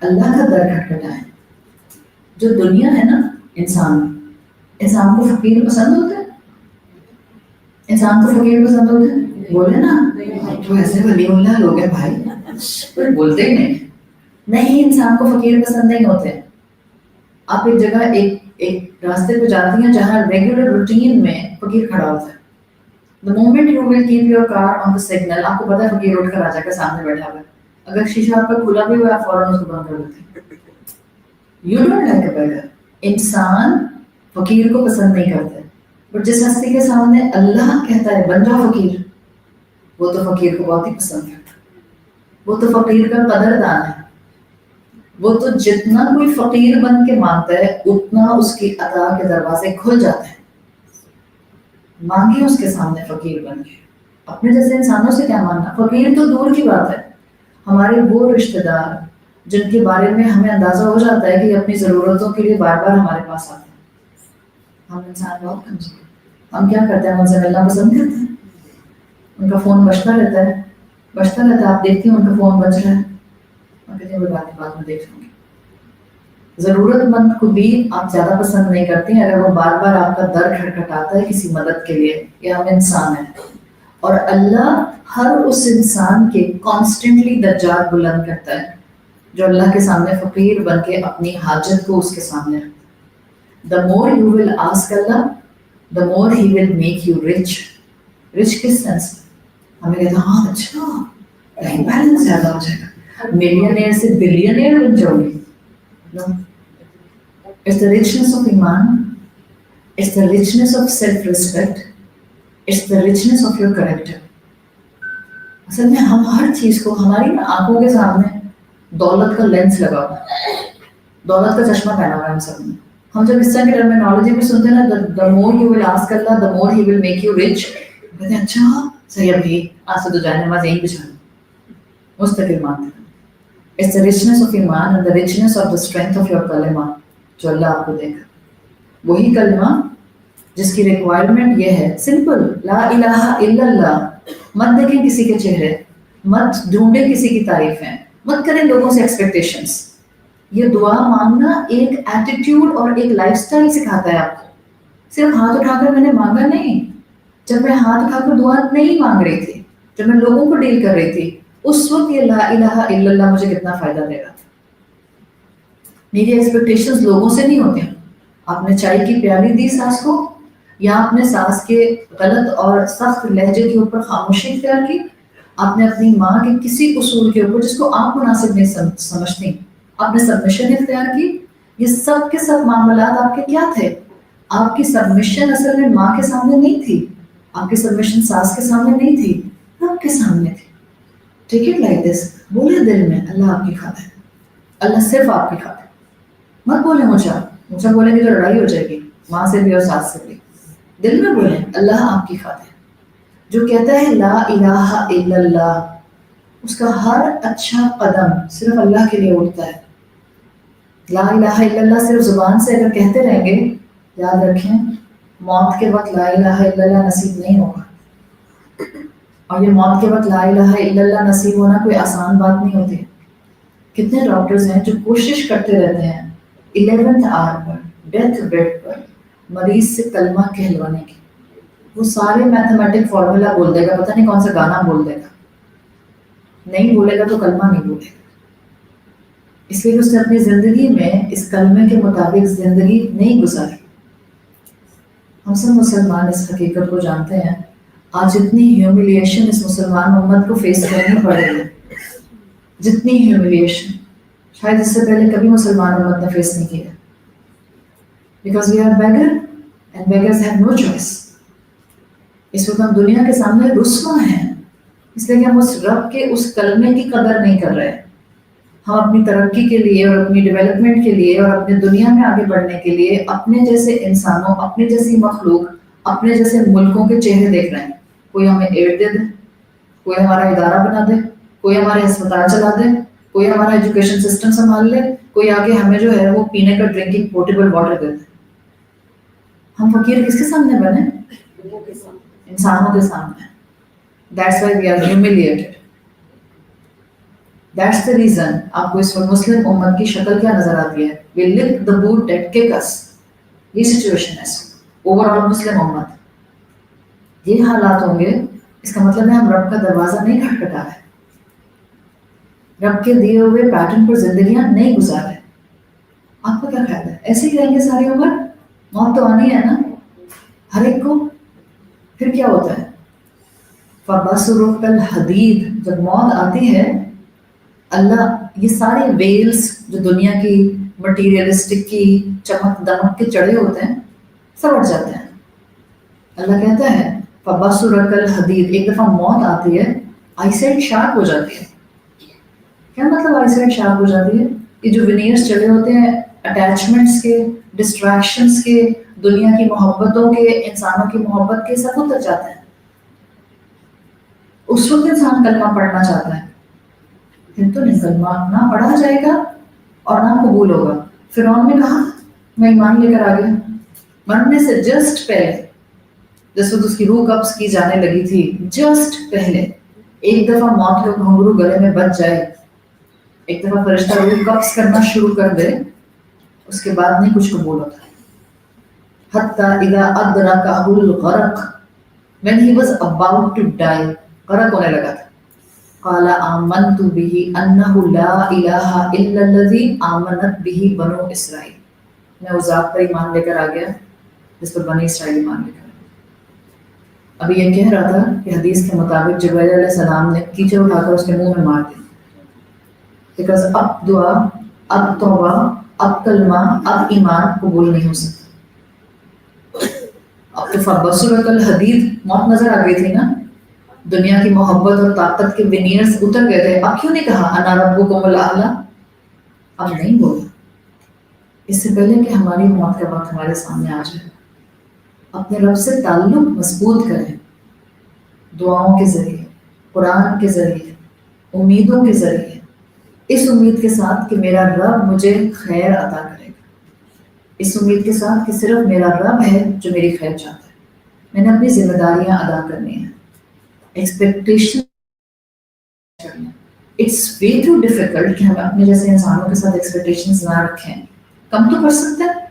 اللہ کا در کھٹکھٹائیں. جو دنیا ہے نا، انسان کو فقیر پسند ہوتا ہے، انسان کو فقیر پسند ہوتا ہے. بولے نا تو ایسے ولی اللہ لوگ ہیں بھائی، پر بولتے ہی نہیں. انسان کو فقیر پسند نہیں ہوتے. آپ ایک جگہ ایک راستے پہ جاتی ہیں جہاں ریگولر روٹین میں فقیر کھڑا ہوتا ہے. The moment you will keep your car on the signal، آپ کو پتا ہے فقیر اٹھ کر آ جائے گا سامنے بیٹھا ہوا ہے. اگر شیشہ آپ کا کھلا بھی ہوا ہے آپ فوراً اس کو بند کر دیتے ہیں. You don't like a beggar. انسان فقیر کو پسند نہیں کرتے، بٹ جس ہستی کے سامنے اللہ کہتا ہے بن جاؤ فقیر، وہ تو فقیر کو بہت ہی پسند کرتا ہے. وہ تو فقیر کا قدردان ہے. وہ تو جتنا کوئی فقیر بن کے مانگتا ہے اتنا اس کی عطا کے دروازے کھل جاتے ہیں. مانگے اس کے سامنے فقیر بن کے. اپنے جیسے انسانوں سے کیا مانگنا؟ فقیر تو دور کی بات ہے. ہمارے وہ رشتے دار جن کے بارے میں ہمیں اندازہ ہو جاتا ہے کہ اپنی ضرورتوں کے لیے بار بار ہمارے پاس آتے ہیں. ہم انسان بہت کمزور ہیں. ہم کیا کرتے ہیں؟ ہم ان سے ملنا پسند کرتے ہیں. ان کا فون بجتا رہتا ہے، آپ دیکھتی ہیں ان کا فون بج رہا ہے اور کہتے ہیں کوئی بات میں دیکھ لوں گی. ضرورت مند کو بھی آپ زیادہ پسند نہیں کرتی ہیں اگر وہ بار بار آپ کا در کھٹکھٹاتا ہے کسی مدد کے لیے. یہ ہم انسان ہیں، اور اللہ ہر اس انسان کے کانسٹنٹلی درجات بلند کرتا ہے جو اللہ کے سامنے فقیر بن کے اپنی حاجت کو اس کے سامنے رکھتا ہے. The more you will ask Allah, the more He will make you rich. Rich کس سینس میں؟ ہمیں کہتے ہیں ہاں اچھا بینک بیلنس زیادہ ہو جائے گا، ملینئر سے بلینئر بن جاؤ گی. No. It's the richness of iman, it's the richness of self-respect, it's the richness of your character. اصل میں ہم ہر چیز کو ہماری آنکھوں کے سامنے دولت کا لینس لگا ہوا ہے، دولت کا چشمہ پہنا ہوا ہے ہم سب نے. ہم جب اس طرح کی ٹرمینالوجی میں سنتے ہیں نا the more you will ask Allah, the more He will make you rich، کہتے ہیں اچھا صحیح ابھی آج سے تو جائے نماز یہیں بچھانا، مستقل مانتے ہیں. It's the richness of iman and the richness of the strength of your kalima جو اللہ آپ کو دے گا. وہی کلمہ جس کی ریکوائرمنٹ یہ ہے سمپل، لا الہ الا اللہ. مت دیکھیں کسی کے چہرے، مت ڈھونڈیں کسی کی تعریفیں، مت کریں لوگوں سے ایکسپیکٹیشنس. یہ دعا مانگنا ایک ایٹیٹیوڈ اور ایک لائف سٹائل سکھاتا ہے آپ کو. صرف ہاتھ اٹھا کر میں نے مانگا نہیں. جب میں ہاتھ اٹھا کر دعا نہیں مانگ رہی تھی، جب میں لوگوں کو ڈیل کر رہی تھی، اس وقت یہ لا الہ الا اللہ مجھے کتنا فائدہ دے گا. میری ایکسپیکٹیشنز لوگوں سے نہیں ہوتے. آپ نے چائے کی پیالی دی ساس کو، یا آپ نے ساس کے غلط اور سخت لہجے کے اوپر خاموشی اختیار کی، آپ نے اپنی ماں کے کسی اصول کے اوپر جس کو آپ مناسب نہیں سمجھتی، آپ نے سبمیشن اختیار کی. یہ سب کے سب معاملات آپ کے کیا تھے؟ آپ کی سبمیشن اصل میں ماں کے سامنے نہیں تھی، آپ کی سبمیشن ساس کے سامنے نہیں تھی، رب کے سامنے تھی. Take it like this. بولے دل میں اللہ آپ کی کھاتا ہے، اللہ صرف آپ کی کھاتا ہے. مت بولے مجھا بولیں گے تو لڑائی ہو جائے گی ماں سے بھی اور ساس سے بھی. دل میں بولیں اللہ آپ کی کھاتا ہے. جو کہتا ہے لا الہ الا اللہ، اس کا ہر اچھا قدم صرف اللہ کے لیے اٹھتا ہے. لا الہ الا اللہ صرف زبان سے اگر کہتے رہیں گے، یاد رکھیں موت کے وقت لا الہ الا اللہ نصیب نہیں ہوگا. اور یہ موت کے وقت لا الہ الا اللہ نصیب ہونا کوئی آسان بات نہیں ہوتی. کتنے ڈاکٹرز ہیں جو کوشش کرتے رہتے ہیں 11th آور پر، ڈیتھ بیڈ پر مریض سے کلمہ کہلوانے کی. وہ سارے میتھمیٹک فارمولا بول دے گا، پتہ نہیں کون سا گانا بول دے گا، نہیں بولے گا تو کلمہ نہیں بولے گا. اس لیے اس نے اپنی زندگی میں اس کلمے کے مطابق زندگی نہیں گزاری. ہم سب مسلمان اس حقیقت کو جانتے ہیں. آج جتنی ہیوملیشن اس مسلمان امت کو فیس کرنی پڑ رہی ہے، جتنی ہیوملیشن شاید اس سے پہلے کبھی مسلمان امت نے فیس نہیں کیا. Because we are beggar and beggars have no choice. اس وقت ہم دنیا کے سامنے رسوا ہیں، اس لیے کہ ہم اس رب کے اس کلمے کی قدر نہیں کر رہے. ہم اپنی ترقی کے لیے اور اپنی ڈیولپمنٹ کے لیے اور اپنے دنیا میں آگے بڑھنے کے لیے اپنے جیسے انسانوں، اپنے جیسی مخلوق، اپنے جیسے ملکوں کے چہرے دیکھ رہے ہیں. کوئی ہمیں ایڈ دے دے، کوئی ہمارا ادارہ بنا دے، کوئی ہمارے ہسپتال چلا دے، کوئی ہمارا ایجوکیشن سسٹم سنبھال لے، کوئی آگے ہمیں جو ہے وہ پینے کا ڈرنکنگ پورٹیبل واٹر دے دے. ہم فقیر کس کے سامنے بنے؟ انسانوں کے سامنے. That's why we are humiliated. That's the reason آپ کو اس وقت مسلم امت کی شکل کیا نظر آتی ہے؟ We lick the boot that kick us. یہ سچویشن ہے اوور آل مسلم امت. یہ حالات ہوں گے، اس کا مطلب ہے ہم رب کا دروازہ نہیں کھٹکھٹا رہے، رب کے دیے ہوئے پیٹرن پر زندگیاں نہیں گزار رہے. آپ کو کیا خیال ہے ایسے ہی رہیں گے ساری عمر؟ موت تو آنی ہے نا ہر ایک کو. پھر کیا ہوتا ہے؟ فَبَصُرُكَ الْحَدِيدِ. جب موت آتی ہے اللہ یہ سارے ویلز جو دنیا کی مٹیریلسٹک کی چمک دمک کے چڑھے ہوتے ہیں سب اٹھ جاتے ہیں. اللہ کہتا ہے فَبَصُرُكَ الْحَدِيدِ. ایک دفعہ موت آتی ہے، آئی سائٹ شارپ ہو جاتی ہے. کیا مطلب آئی سائٹ شارپ ہو جاتی ہے؟ یہ جو ونیئرز چڑھے ہوتے ہیں اٹیچمنٹس کے، ڈسٹریکشنس کے، دنیا کی محبتوں کے، انسانوں کی محبت کے، سب اتر جاتے ہیں. اس وقت انسان کلمہ پڑھنا چاہتا ہے، پھر تو نہیں کلمہ نہ پڑھا جائے گا اور نہ قبول ہوگا. فرعون نے کہا میں ایمان لے کر آ گیا. مرنے سے جسٹ پہلے، جس وقت اس کی روح قبض کی جانے لگی تھی، جسٹ پہلے ایک دفعہ موت کا گھنگرو گلے میں بچ جائے، ایک دفعہ فرشتہ روح قبض کرنا شروع کر دے، اس کے بعد نہیں کچھ قبول ہوتا. حَتَّى إِذَا أَدْرَكَهُ الْغَرَقُ. when he was about to die، غرق ہونے لگا تھا. قَالَ آمَنْتُ بِهِ أَنَّهُ لَا إِلَهَ إِلَّا الَّذِي آمَنَتْ بِهِ بَنُو إِسرائیل. میں اس ذات پر ایمان لے کر آ گیا جس پر بنی اسرائیل ایمان لے کر آ گیا. ابھی یہ کہہ رہا تھا کہ حدیث کے مطابق جبرائیل علیہ السلام نے کیچڑ اٹھا کر اس کے منہ میں مار دیا. بیکاز اب دعا، اب توبہ، اب کلمہ، اب ایمان قبول نہیں ہو سکتا. اب تو فَبَصُرُكَ الْحَدِيدِ موت نظر آ گئی تھی نا، دنیا کی محبت اور طاقت کے ونیئرز اتر گئے تھے. اب کیوں نہیں کہا انا ربکم الاعلی؟ اب نہیں بولا. اس سے پہلے کہ ہماری موت کا وقت ہمارے سامنے آ جائے اپنے رب سے تعلق مضبوط کریں، دعاؤں کے ذریعے، قرآن کے ذریعے، امیدوں کے ذریعے، اس امید کے ساتھ کہ میرا رب مجھے خیر عطا کرے گا، اس امید کے ساتھ کہ صرف میرا رب ہے جو میری خیر چاہتا ہے. میں نے اپنی ذمہ داریاں ادا کرنی ہیں. ایکسپیکٹیشن کرنا، اٹس وے ٹو ڈیفیکلٹ کہ ہم اپنے جیسے انسانوں کے ساتھ ایکسپیکٹیشنز نہ رکھیں. کم تو کر سکتے ہیں،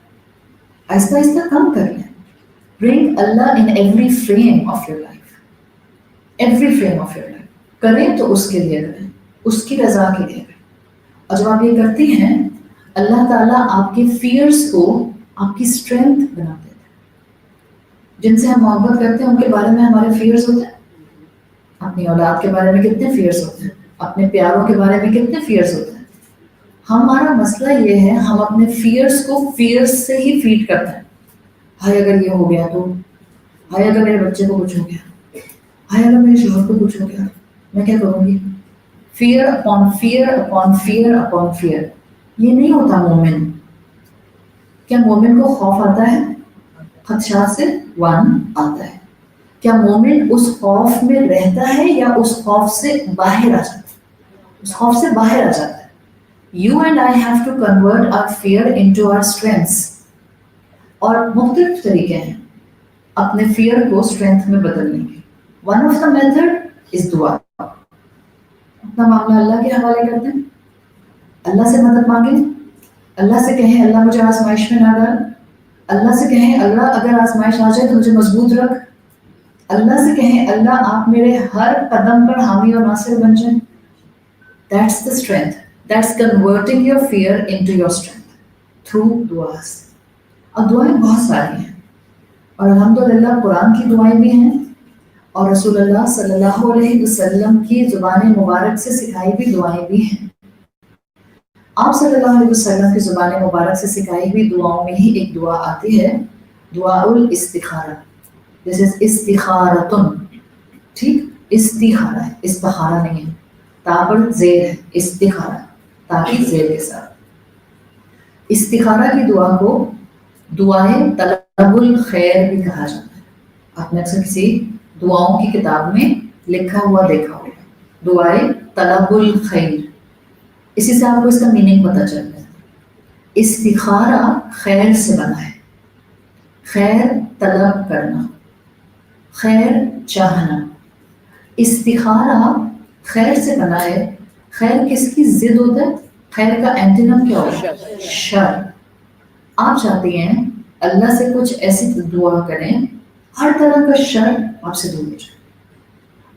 آہستہ آہستہ کم کر لیں. Bring Allah in every frame of your life, every frame of your life. کریں تو اس کے لیے کریں، اس کی رضا کے لیے کریں. اور جب آپ یہ کرتی ہیں اللہ تعالیٰ آپ کے فیئرس کو آپ کی اسٹرینتھ بنا دیتا ہے. جن سے ہم محبت کرتے ہیں ان کے بارے میں ہمارے فیئرس ہوتے ہیں، اپنی اولاد کے بارے میں کتنے فیئرس ہوتے ہیں, اپنے پیاروں کے بارے میں کتنے فیئرس ہوتے ہیں. ہمارا مسئلہ یہ ہے ہم اپنے فیئرس کو فیئرس سے ہی فیڈ کرتے ہیں. ہائے اگر یہ ہو گیا تو, ہائے اگر میرے بچے کو کچھ ہو گیا, ہائے اگر میرے شوہر کو کچھ ہو گیا میں کیا کروں گی. Fear upon fear upon fear upon fear. یہ نہیں ہوتا مومن. کیا مومن کو خوف آتا ہے؟ خدشات سے ون آتا ہے. کیا مومن اس خوف میں رہتا ہے یا اس خوف سے باہر آ جاتا ہے؟ اس خوف سے باہر آ جاتا ہے. You and I have to convert our fear into our strengths. اور مختلف طریقے ہیں اپنے فیئر کو اسٹرینتھ میں بدلنے کے. One of the method is دعا. اپنا معاملہ اللہ کے حوالے کرتے ہیں, اللہ سے مدد مانگیں, اللہ سے کہیں اللہ مجھے آزمائش میں نہ ڈال, اللہ سے کہیں اللہ اگر آزمائش آ جائے تو مجھے مضبوط رکھ, اللہ سے کہیں اللہ آپ میرے ہر قدم پر حامی اور ناصر بن جائیں. That's the strength. That's converting your fear into your strength through du'as. اب دعائیں بہت ساری ہیں اور الحمدللہ قرآن کی دعائیں بھی ہیں اور رسول اللہ صلی اللہ علیہ وسلم کی زبان مبارک سے سکھائی ہوئی دعائیں بھی ہیں. آپ صلی اللہ علیہ وسلم کی زبان مبارک سے سکھائی ہوئی دعاؤں میں ہی ایک دعا آتی ہے, دعاء الاستخارہ. This is استخارتن. ٹھیک, استخارہ ہے, استخارہ نہیں ہے, تابر زیر ہے, استخارہ تاکہ زیر کے ساتھ. استخارہ کی دعا کو دعائے طلب الخیر بھی کہا جاتا ہے. آپ نے اکثر کسی دعاؤں کی کتاب میں لکھا ہوا دیکھا ہوگا, دعائے طلب الخیر. اسی سے آپ کو اس کا میننگ پتہ چلتا ہے. استخارہ خیر سے بنا ہے, خیر طلب کرنا, خیر چاہنا. استخارہ خیر سے بنا ہے. خیر کس کی ضد ہوتا ہے؟ خیر کا اینٹینم کیا ہوتا ہے؟ شر. آپ چاہتے ہیں اللہ سے کچھ ایسی دعا کریں ہر طرح کا شر آپ سے دور ہو جائے,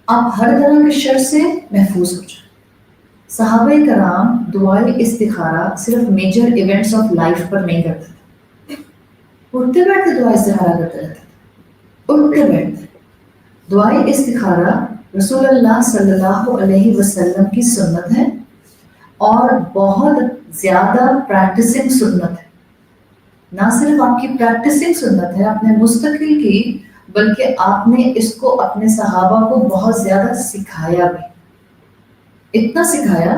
آپ ہر طرح کے شر سے محفوظ ہو جائیں. صحابہ کرام دعائے استخارہ صرف میجر ایونٹس آف لائف پر نہیں کرتے تھے, اٹھتے بیٹھتے دعائے استخارہ کرتے رہتے تھے, اٹھتے بیٹھتے. دعائے استخارہ رسول اللہ صلی اللہ علیہ وسلم کی سنت ہے اور بہت زیادہ پریکٹسنگ سنت ہے. نہ صرف آپ کی پریکٹسنگ سنت ہے اپنے مستقل کی, بلکہ آپ نے اس کو اپنے صحابہ کو بہت زیادہ سکھایا بھی. اتنا سکھایا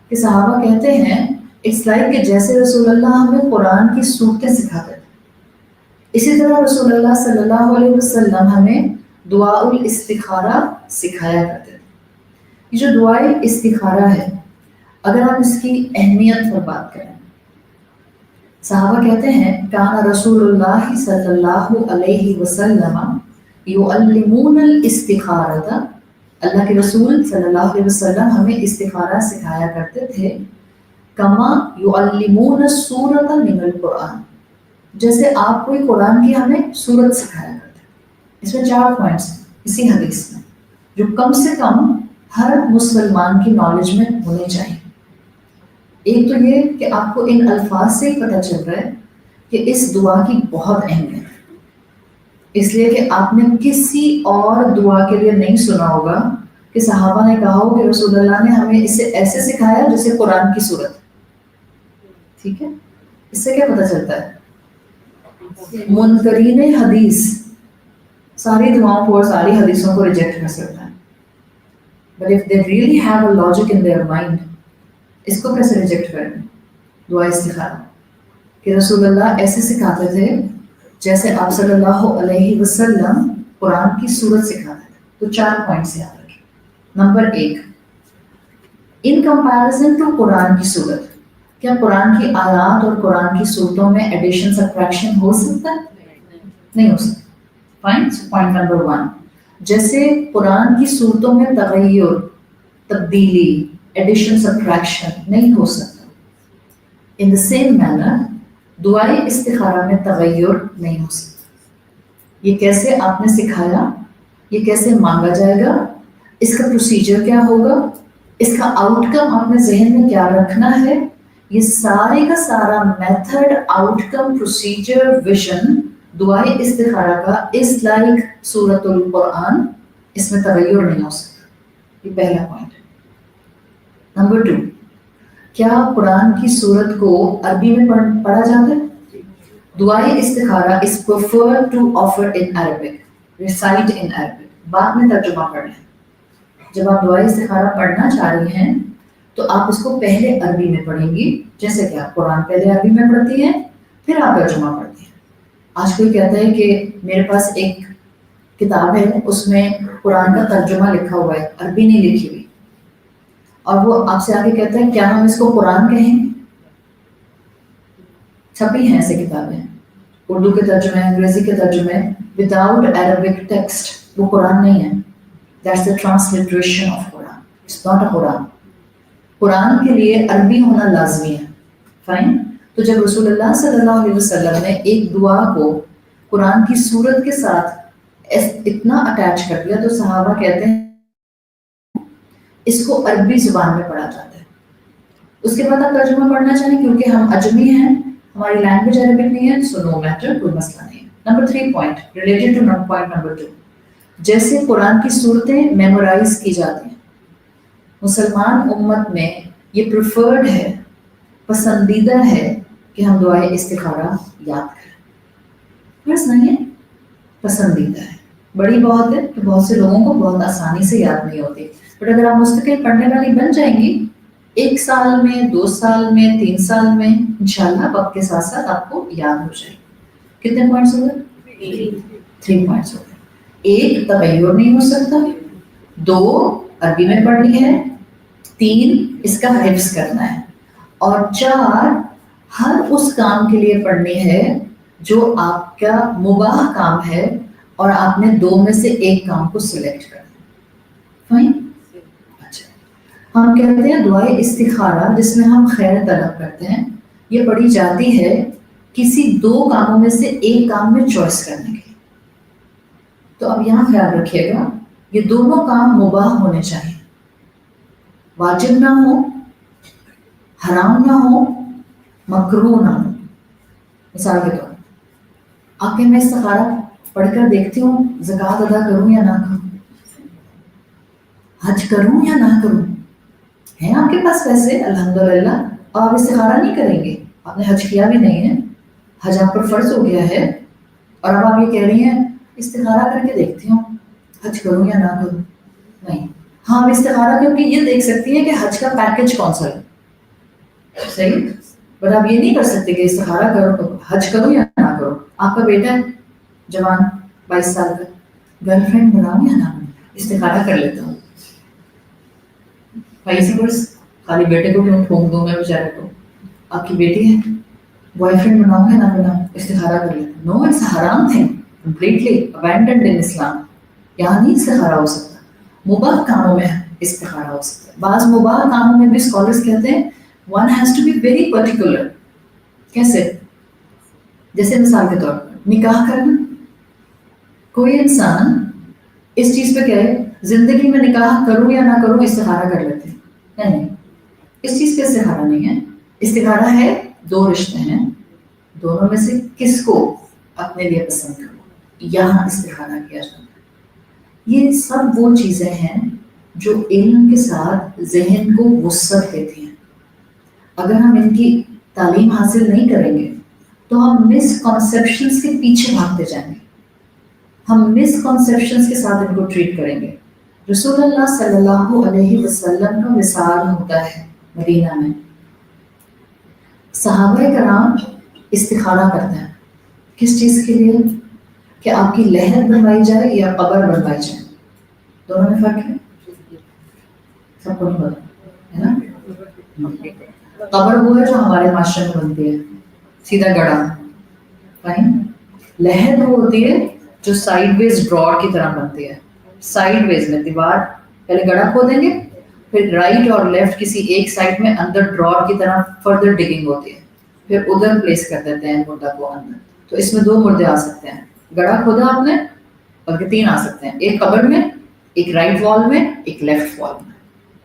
کہ صحابہ کہتے ہیں اٹس لائک کہ جیسے رسول اللہ ہمیں قرآن کی صورتیں سکھاتے تھے, اسی طرح رسول اللہ صلی اللہ علیہ وسلم ہمیں دعاء الاستخارہ سکھایا کرتے تھے. یہ جو دعائے استخارہ ہے, اگر ہم اس کی اہمیت پر بات کریں, صحابہ کہتے ہیں کان رسول اللہ صلی اللہ علیہ وسلم یعلمون الاستخارۃ. اللہ کے رسول صلی اللہ علیہ وسلم ہمیں استخارہ سکھایا کرتے تھے. کما یعلمون السورۃ من القرآن, جیسے آپ کوئی قرآن کی ہمیں سورت سکھایا کرتے. اس میں 4 پوائنٹس ہیں اسی حدیث میں جو کم سے کم ہر مسلمان کی نالج میں ہونے چاہیے. ایک تو یہ کہ آپ کو ان الفاظ سے ہی پتہ چل رہا ہے کہ اس دعا کی بہت اہمیت ہے, اس لیے کہ آپ نے کسی اور دعا کے لیے نہیں سنا ہوگا کہ صحابہ نے کہا ہو کہ رسول اللہ نے ہمیں اسے ایسے سکھایا جیسے قرآن کی صورت. ٹھیک ہے, اس سے کیا پتہ چلتا ہے؟ منکرین حدیث ساری دعاؤں کو اور ساری حدیثوں کو ریجیکٹ کر سکتا ہے, but if they really have a logic in their mind, اس کو کیسے ریجیکٹ کریں؟ دعا استخارہ کہ رسول اللہ ایسے سکھاتے تھے جیسے آپ صلی اللہ علیہ وسلم قرآن کی صورت سکھاتے تھے. تو 4 پوائنٹس یاد رکھیں. نمبر 1, ان کمپیریزن ٹو قرآن کی صورت, کیا قرآن کی آیات اور قرآن کی صورتوں میں ایڈیشن سبٹریکشن ہو سکتا ہے؟ نہیں ہو سکتا. پوائنٹ نمبر 1, جیسے قرآن کی صورتوں میں تغیر, تبدیلی, ایڈیشن سبٹریکشن نہیں ہو سکتا. ان the same manner دعائے استخارہ میں تغیر نہیں ہو سکتا. یہ کیسے آپ نے سکھایا, یہ کیسے مانگا جائے گا, اس کا پروسیجر کیا ہوگا, اس کا آؤٹ کم آپ نے ذہن میں کیا رکھنا ہے, یہ سارے کا سارا میتھڈ, آؤٹ کم, پروسیجر, ویژن دعائے استخارہ کا از لائک سورۃ القرآن. اس میں تغیر نہیں ہو سکتا. یہ پہلا پوائنٹ. نمبر 2, کیا قرآن کی سورت کو عربی میں پڑھا جاتا ہے؟ دعائے استخارہ is preferred to offer in Arabic, recite in Arabic. بعد میں ترجمہ پڑھ لیں. جب آپ دعائے استخارہ پڑھنا چاہ رہی ہیں تو آپ اس کو پہلے عربی میں پڑھیں گی, جیسے کہ آپ قرآن پہلے عربی میں پڑھتی ہیں پھر آپ ترجمہ پڑھتی ہیں. آج کوئی کہتا ہے کہ میرے پاس ایک کتاب ہے, اس میں قرآن کا ترجمہ لکھا ہوا ہے, عربی نہیں لکھی ہوئی, اور وہ آپ سے آگے کہتا ہے کیا ہم اس کو قرآن کہیں؟ چھپی ہیں ایسے کتابیں, اردو کے ترجمے, انگریزی کے ترجمے وداؤٹ عربک ٹیکسٹ, وہ قرآن نہیں ہے. That's the transliteration of Quran. It's not a Quran. قرآن کے لیے عربی ہونا لازمی ہے. فائن. تو جب رسول اللہ صلی اللہ علیہ وسلم نے ایک دعا کو قرآن کی سورت کے ساتھ اتنا اٹیچ کر دیا تو صحابہ کہتے ہیں اس کو عربی زبان میں پڑھا جاتا ہے. اس کے بعد آپ ترجمہ پڑھنا چاہیں کیونکہ ہم اجمی ہیں, ہماری لینگویج عربک نہیں ہے, سو نو میٹر, کوئی مسئلہ نہیں ہے. Number 3 point related to point number 2, جیسے قرآن کی صورتیں میمورائز کی جاتی ہیں, مسلمان امت میں یہ پریفرڈ ہے, پسندیدہ ہے کہ ہم دعائے استخارہ یاد کریں. بس نہیں ہے, پسندیدہ ہے. بڑی بہت ہے کہ بہت سے لوگوں کو بہت آسانی سے یاد نہیں ہوتی, بٹ اگر آپ مستقل پڑھنے والی بن جائیں گی 1 سال میں, 2 سال میں, 3 سال میں, انشاءاللہ وقت کے ساتھ ساتھ آپ کو یاد ہو جائے. کتنے پوائنٹس ہو گئے؟ 3 پوائنٹس ہو گئے. 1 تغیر نہیں ہو سکتا, 2 عربی میں پڑھنی ہے, 3 اس کا حفظ کرنا ہے, اور 4 ہر اس کام کے لیے پڑھنی ہے جو آپ کا مباح کام ہے اور آپ نے 2 میں سے 1 کام کو سلیکٹ کرنا ہے. فائن. اچھا, ہم کہتے ہیں دعائے استخارہ جس میں ہم خیر طلب کرتے ہیں, یہ پڑھی جاتی ہے کسی 2 کاموں میں سے 1 کام میں چوائس کرنے کے لیے. تو اب یہاں خیال رکھیے گا یہ دونوں کام مباح ہونے چاہیے, واجب نہ ہو, حرام نہ ہو, مکروہ نہ ہو. مثال کے طور آپ کے میں استخارہ پڑھ کر دیکھتی ہوں زکوٰۃ ادا کروں یا نہ کروں, حج کروں یا نہ کروں. ہیں آپ کے پاس پیسے الحمدللہ, اور آپ استخارہ نہیں کریں گے, آپ نے حج کیا بھی نہیں ہے, حج آپ پر فرض ہو گیا ہے, اور اب آپ یہ کہہ رہی ہیں استخارہ کر کے دیکھتی ہوں حج کروں یا نہ کروں. نہیں, ہاں آپ استخارہ کیونکہ یہ دیکھ سکتی ہیں کہ حج کا پیکج کون سا ہے, صحیح, پر آپ یہ نہیں کر سکتے کہ استخارہ کرو حج کروں یا نہ کروں. آپ کا بیٹا ہے جوان 22 سال کا, گرل فرینڈ بناؤں یا نہ بناؤں, استخارہ کر لیتا ہوں. بھائی سے بس خالی بیٹے کو کیوں ٹھونک دوں میں بیچارے کو, آپ کی بیٹی ہے, بوائے فرینڈ بناؤں یا نہ بناؤں, استخارہ کر لیتا ہوں. نو, اٹس حرام thing, completely abandoned in Islam. یہاں نہیں استخارہ ہو سکتا, مباح کاموں میں استخارہ ہو سکتا ہے. بعض مباح کاموں میں بھی اسکالرس کہتے ہیں one has to be very particular. کیسے؟ جیسے مثال کے طور پر نکاح کرنا, کوئی انسان اس چیز پہ کہے زندگی میں نکاح کروں یا نہ کروں استخارہ کر لیتے ہیں. نہیں, اس چیز پہ استخارہ نہیں ہے. استخارہ ہے 2 رشتے ہیں, دونوں میں سے کس کو اپنے لیے پسند کرو, یہاں استخارہ کیا جاتا ہے. یہ سب وہ چیزیں ہیں جو علم کے ساتھ ذہن کو وسعت دیتی ہیں. اگر ہم ان کی تعلیم حاصل نہیں کریں گے تو ہم مس کنسیپشنز کے پیچھے بھاگتے جائیں گے, ہم مس کنسیپشنز کے ساتھ ان کو ٹریٹ کریں گے. رسول اللہ صلی اللہ علیہ وسلم کا مثال ہوتا ہے مدینہ میں, صحابہ کرام استخارہ کرتے ہیں کس چیز کے لیے, کہ آپ کی لحد بنوائی جائے یا قبر بنوائی جائے. دونوں میں فرق ہے, سب کو نہیں پتا ہے نا. قبر وہ ہے جو ہمارے معاشرے میں بنتی ہے, سیدھا گڑھا. فائن. لحد وہ ہوتی ہے جو سائیڈ ویز ڈراٹ کی طرح بنتی ہے, سائیڈ ویز میں دیوار پہلے گڑھا کھودیں گے, پھر رائٹ اور لیفٹ کسی ایک سائڈ میں اندر ڈراٹ کی طرح فردر ڈگنگ ہوتی ہے, پھر ادھر پلیس کر دیتے ہیں مردہ کو اندر. تو اس میں 2 مردے آ سکتے ہیں, گڑھا کھودا آپ نے, بلکہ 3 آ سکتے ہیں, ایک قبر میں, ایک رائٹ وال میں, ایک لیفٹ وال میں.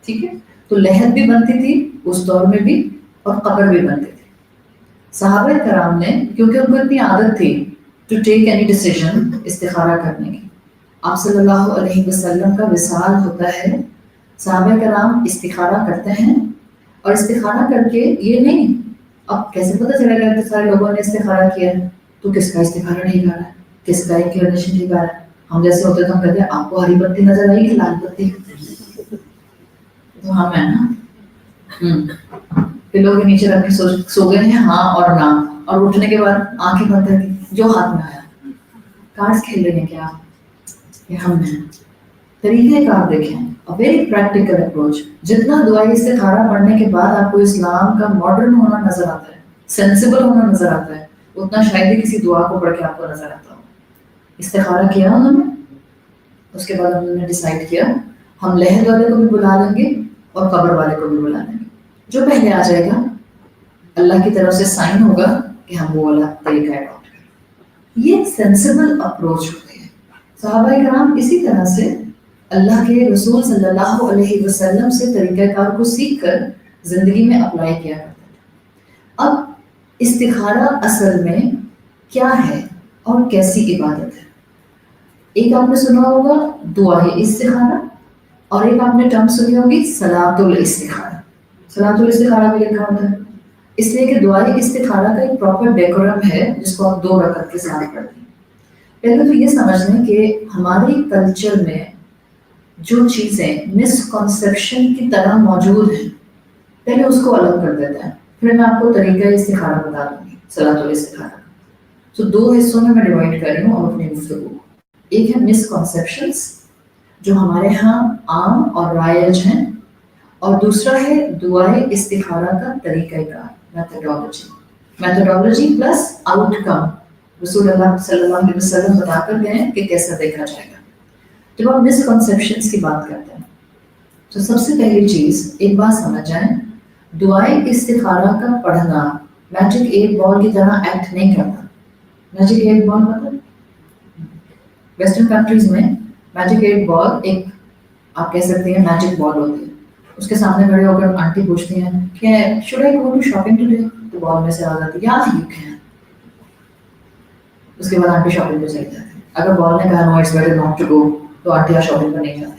ٹھیک ہے, تو لحد بھی بنتی تھی اس دور میں بھی, اور قبر بھی بنتی تھی. صحابہ کرام نے, کیونکہ ان کو اتنی عادت تھی ٹو ٹیک اینی ڈیسیژن استخارہ کرنے کی, آپ صلی اللہ علیہ وسلم کا وصال ہوتا ہے, صحابہ کرام استخارہ کرتے ہیں، اور استخارہ کر کے یہ نہیں، اب کیسے پتہ چلے گا کہ سارے لوگوں نے استخارہ کیا ہے تو کس کا استخارہ نہیں کر رہا ہے، کس کا انکلینیشن نہیں کر رہا ہے؟ ہم جیسے ہوتے تو ہم کہتے ہیں آپ کو ہری بتی نظر آئی کہ لال بتی؟ تو ہم ہے نا پلوں کے نیچے رکھ کے سو گئے ہیں ہاں اور نہ، اور اٹھنے کے بعد آنکھیں بند کر کے جو ہاتھ میں آیا کارڈس کھیل رہے ہیں کیا؟ یہ ہم ہیں۔ طریقہ کار دیکھیں، ویری پریکٹیکل اپروچ۔ جتنا دعائی استخارہ پڑھنے کے بعد آپ کو اسلام کا ماڈرن ہونا نظر آتا ہے، سینسیبل ہونا نظر آتا ہے، اتنا شاید ہی کسی دعا کو پڑھ کے آپ کو نظر آتا ہو۔ استخارہ کیا انہوں نے، اس کے بعد انہوں نے ڈیسائیڈ کیا ہم لہد والے کو بھی بلا لیں گے اور قبر والے کو بھی بلا لیں گے، جو پہلے آ جائے گا اللہ کی طرف سے سائن ہوگا کہ ہم وہ والا طریقہ اڈاپٹ کریں۔ یہ سینسیبل اپروچ ہوتی ہے۔ صحابہ کرام اسی طرح سے اللہ کے رسول صلی اللہ علیہ وسلم سے طریقہ کار کو سیکھ کر زندگی میں اپلائی کیا کرتے ہیں۔ اب استخارہ اصل میں کیا ہے اور کیسی عبادت ہے؟ ایک آپ نے سنا ہوگا دعائے استخارہ، اور ایک آپ نے ٹرم سنی ہوگی صلاۃ الاستخارہ۔ صلاۃ الاستخارہ بھی لکھا ہوتا ہے، اس لیے کہ دعائے استخارہ کا ایک پراپر ڈیکورم ہے جس کو آپ 2 رکعت کے ساتھ پڑھتے ہیں۔ پہلے تو یہ سمجھ لیں کہ ہماری کلچر میں جو چیزیں مسکنسیپشن کی طرح موجود ہیں پہلے اس کو الگ کر دیتے ہیں، پھر میں آپ کو طریقہ استخارہ بتا دوں گی صلاۃ الاستخارہ۔ تو 2 حصوں میں ڈیوائڈ کر رہی ہوں اور اپنی گفتگو کو۔ ایک ہے مسکنسیپشنس جو ہمارے ہاں عام اور رائج ہیں، اور دوسرا ہے دعائے استخارہ کا طریقہ کار، میتھڈولوجی پلس آؤٹ کم رسول اللہ صلی اللہ علیہ وسلم بتا کر گئے کہ کیسا دیکھا جائے گا۔ جب آپ مسکنسیپشنس کی بات کرتے ہیں تو سب سے پہلی چیز ایک بات سمجھ جائیں، دعائے استخارہ کا پڑھنا میجک 8 بال کی طرح ایکٹ نہیں کرتا۔ میجک 8 بال مطلب ویسٹرن کنٹریز میں میجک 8 بال ایک آپ کہہ سکتے ہیں میجک بال ہوتی ہے، اس کے سامنے کھڑے ہو کر آنٹی پوچھتی ہیں کہ should I go to shopping today, تو بال میں سے آ جاتی ہے یا یو کین، اس کے بعد آنٹی شاپنگ پہ چلی جاتی ہے۔ اگر بال نے کہا no it's better not to go تو آنٹی آپ شاپنگ پہ نہیں جاتے۔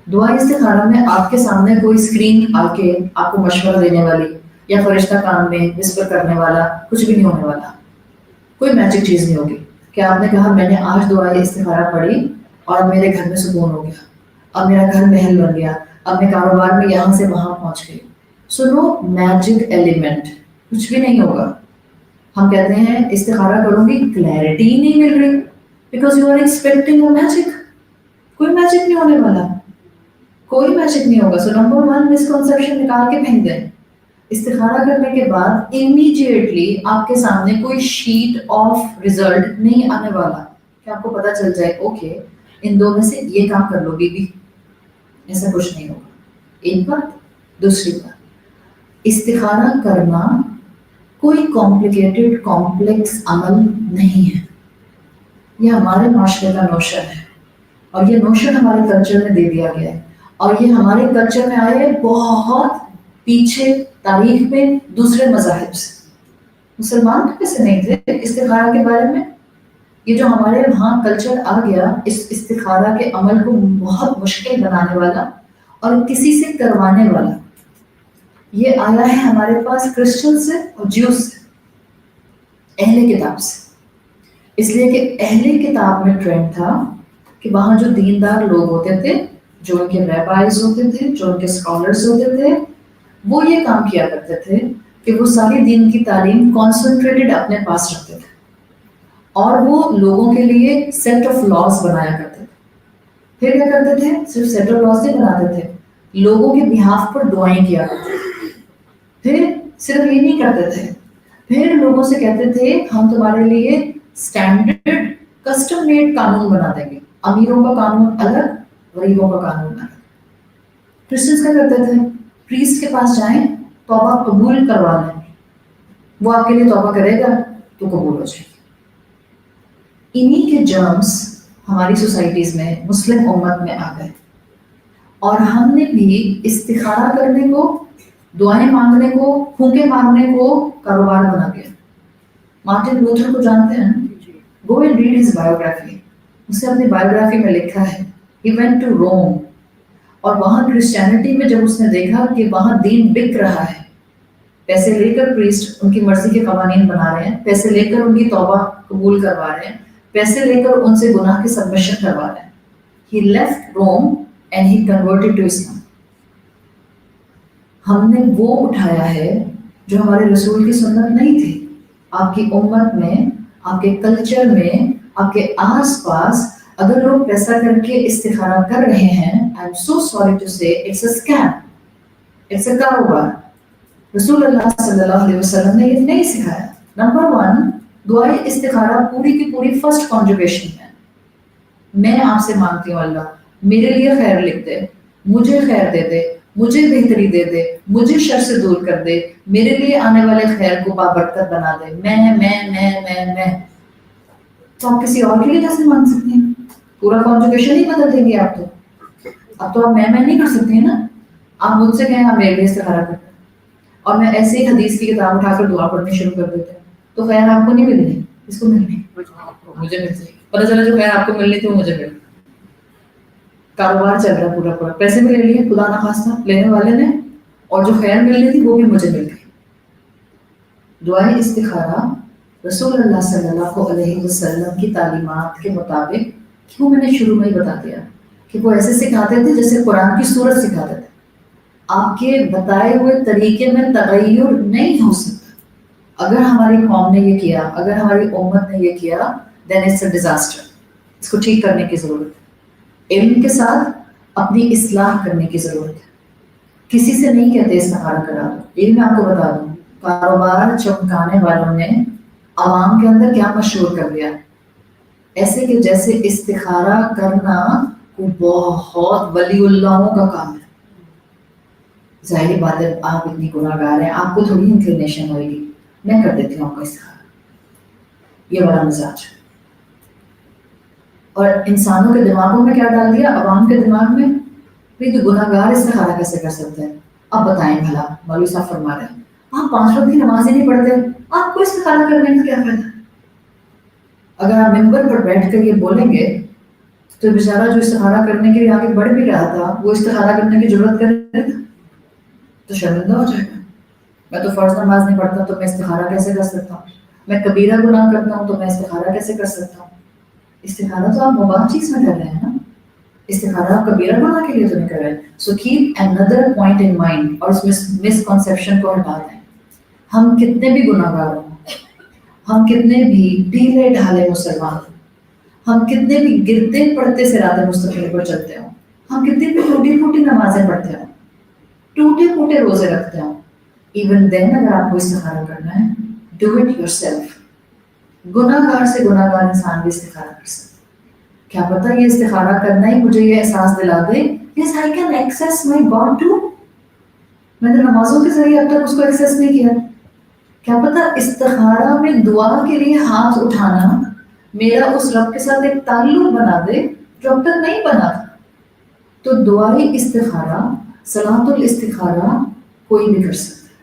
دعائے استخارہ میں آپ کے سامنے کوئی اسکرین آ کے آپ کو مشورہ دینے والی یا فرشتہ کان میں وسپر کرنے والا کچھ بھی نہیں ہونے والا، کوئی میجک چیز نہیں ہوگی کہ آپ نے کہا میں نے آج دعائے استخارہ پڑھی اور اب میرے گھر میں سکون ہو گیا، اب میرا گھر محل بن گیا، اب میں کاروبار میں یہاں سے وہاں پہنچ گئی۔ سنو میجک ایلیمنٹ کچھ بھی نہیں ہوگا۔ ہم کہتے ہیں استخارہ کروں گی، کلیئرٹی ہی نہیں مل رہی because you are expecting a magic, کوئی میجک نہیں ہونے والا، کوئی میجک نہیں ہوگا۔ سو نمبر 1 مسکنسیپشن نکال کے پھینک دیں۔ استخارہ کرنے کے بعد امیڈیٹلی آپ کے سامنے کوئی شیٹ آف ریزلٹ نہیں آنے والا کہ آپ کو پتا چل جائے اوکے ان 2 میں سے یہ کام کر لو گی بھی، ایسا کچھ نہیں ہوگا۔ ایک بات۔ دوسری بات، استخارہ کرنا کوئی کمپلیکیٹڈ کمپلیکس عمل نہیں ہے، یہ ہمارے معاشرے کا نوشن ہے، اور یہ نوشن ہمارے کلچر میں دے دیا گیا ہے، اور یہ ہمارے کلچر میں آئے بہت پیچھے تاریخ میں دوسرے مذاہب سے۔ مسلمان کیسے نہیں تھے استخارہ کے بارے میں؟ یہ جو ہمارے وہاں کلچر آ گیا اس استخارہ کے عمل کو بہت مشکل بنانے والا اور کسی سے کروانے والا، یہ آیا ہے ہمارے پاس کرسچن سے اور جیوز سے، اہل کتاب سے۔ اس لیے کہ اہل کتاب میں ٹرینڈ تھا کہ وہاں جو دیندار لوگ ہوتے تھے، جو ان کے ریبائز ہوتے تھے، جو ان کے اسکالرز ہوتے تھے، وہ یہ کام کیا کرتے تھے کہ وہ ساری دین کی تعلیم کانسنٹریٹڈ اپنے پاس رکھتے تھے، اور وہ لوگوں کے لیے سیٹ آف لاز بنایا کرتے تھے۔ پھر کیا کرتے تھے؟ صرف سیٹ آف لاز نہیں بناتے تھے، لوگوں کے بہاف پر دعائیں کیا کرتے تھے۔ پھر صرف یہ نہیں کرتے تھے، پھر لوگوں سے کہتے تھے ہم تمہارے لیے اسٹینڈرڈ کسٹم میڈ قانون بنا دیں گے، امیروں کا قانون الگ، غریبوں کا قانون الگ۔ کرسچنس کیا کرتے تھے؟ پریسٹ کے پاس جائیں، توبہ قبول کروا لیں، وہ آپ کے لیے توبہ کرے گا تو قبول ہو جائے گی۔ انہی کے جرمز ہماری سوسائٹیز میں مسلم امت میں آ گئے، اور ہم نے بھی استخارہ کرنے کو، دعائیں مانگنے کو، پھونکے مارنے کو کاروبار بنا دیا۔ مارٹن لوتھر کو جانتے ہیں؟ Go and read his biography, اس نے اپنی بایوگرافی میں لکھا ہے he went to Rome، اور وہاں کرسچینٹی میں جب اس نے دیکھا کہ وہاں دین بک رہا ہے، پیسے لے کر پریسٹ ان کی مرضی کے قوانین بنا رہے ہیں، پیسے لے کر ان کی توبہ قبول کروا رہے ہیں، پیسے لے کر ان سے گناہ کی سبمشن کروا رہے ہیں. He left Rome and he converted to Islam. ہم نے وہ اٹھایا ہے جو ہمارے رسول کی سنت نہیں تھی. آپ کی امت میں، آپ کے کلچر میں، آپ کے آس پاس اگر لوگ پیسہ کر کے استخارہ کر رہے ہیں، I am so sorry to say it's a scam. It's a کاروبار. رسول اللہ صلی اللہ علیہ وسلم نے یہ نہیں سکھایا. نمبر 1، دعائے استخارہ پوری کی پوری فرسٹ کانجوگیشن ہے. میں آپ سے مانگتی ہوں اللہ میرے لیے خیر لکھ دے، مجھے خیر دے دے، مجھے بہتری دے دے، مجھے شر سے دور کر دے، میرے لیے آنے والے خیر کو بابرکت بنا دے. میں تو آپ کسی اور کے لیے کیسے مانگ سکتے ہیں؟ پورا کانجوگیشن ہی بدل دیں گے آپ. اب تو آپ میں نہیں کر سکتے ہیں نا. آپ مجھ سے کہیں آپ میرے لیے استخارہ کرتے ہیں اور میں ایسے ہی حدیث کی کتاب اٹھا کر دعا پڑھنی شروع کر دیتے ہیں تو خیر آپ کو نہیں ملنی، اس کو ملنی، مجھے مل جائے. پتہ چلا جو خیر آپ کو ملنی تھی وہ مجھے مل. کاروبار چل رہا پورا پورا، پیسے بھی لے لیے خدا نخواستہ لینے والے نے، اور جو خیر ملنی تھی وہ بھی مجھے مل گئی. دعائے استخارہ رسول اللہ صلی اللہ علیہ وسلم کی تعلیمات کے مطابق کیوں میں نے شروع میں ہی بتا دیا کہ وہ ایسے سکھاتے تھے جیسے قرآن کی سورت سکھاتے تھے. آپ کے بتائے ہوئے طریقے میں تغیر نہیں ہو سکتا. اگر ہماری قوم نے یہ کیا، اگر ہماری امت نے یہ کیا، دین اٹس اے ڈیزاسٹر. اس کو ٹھیک کرنے کی ضرورت ہے. علم کے ساتھ اپنی اصلاح کرنے کی ضرورت ہے. کسی سے نہیں کہتے استخارہ کرا دو. یہ میں آپ کو بتا دوں، کاروبار چمکانے والوں نے عوام کے اندر کیا مشہور کر دیا، ایسے کہ جیسے استخارہ کرنا کوئی بہت ولی اللہوں کا کام ہے. ظاہری بات ہے آپ اتنی گناہ گار ہیں، آپ کو تھوڑی انکلینیشن ہوئے گی، میں کر دیتی ہوں آپ کا استخارہ. یہ بڑا مزاج. اور انسانوں کے دماغوں میں کیا ڈال دیا، عوام کے دماغ میں، بھائی تو گناہ گار استخارہ کیسے کر سکتے ہیں. اب بتائیں بھلا، مولوی صاحب فرما رہے ہیں آپ 5 وقت کی نماز ہی نہیں پڑھتے، آپ کو استخارہ کرنے کا کیا فائدہ. اگر آپ ممبر پر بیٹھ کر یہ بولیں گے تو بیچارہ جو استخارہ کرنے کے لیے آگے بڑھ بھی رہا تھا وہ استخارہ کرنے کی ضرورت کرے گا تو شرمندہ ہو جائے گا. میں تو فرض نماز نہیں پڑھتا تو میں استخارہ کیسے کر سکتا ہوں، میں کبیرہ گناہ کرتا ہوں تو میں استخارہ کیسے کر سکتا ہوں. استخارہ تو آپ مباح چیز میں کر رہے ہیں نا، استخارہ آپ کبیرہ گناہ کے لیے تو نہیں کر رہے ہیں. So keep another point in mind اور اس مسکنسیپشن کو ہٹا دیں. ہم کتنے بھی گناہ گار ہوں، ہم کتنے بھی ڈھیلے ڈھالے مسلمان ہوں، ہم کتنے بھی گرتے پڑتے صراط مستقیم پر چلتے ہوں، ہم کتنی بھی ٹوٹی پھوٹی نمازیں پڑھتے ہوں، ٹوٹے پھوٹے روزے رکھتے ہوں، ایون دین اگر آپ کو استخارہ کرنا ہے ڈو اٹ یور سیلف. گناہ گار سے گناہ گار انسان بھی استخارہ کر سکتا. کیا پتہ یہ استخارہ کرنا ہی مجھے یہ احساس دلا دے yes I can access my God too. میں نے نمازوں کے ذریعے اب تک اس کو ایکسیس نہیں کیا. کیا پتہ استخارہ میں دعا کے لیے ہاتھ اٹھانا میرا اس رب کے ساتھ ایک تعلق بنا دے جو اب تک نہیں بنا تھا. تو دعائی استخارہ، صلاۃ الاستخارہ کوئی بھی کر سکتا ہے،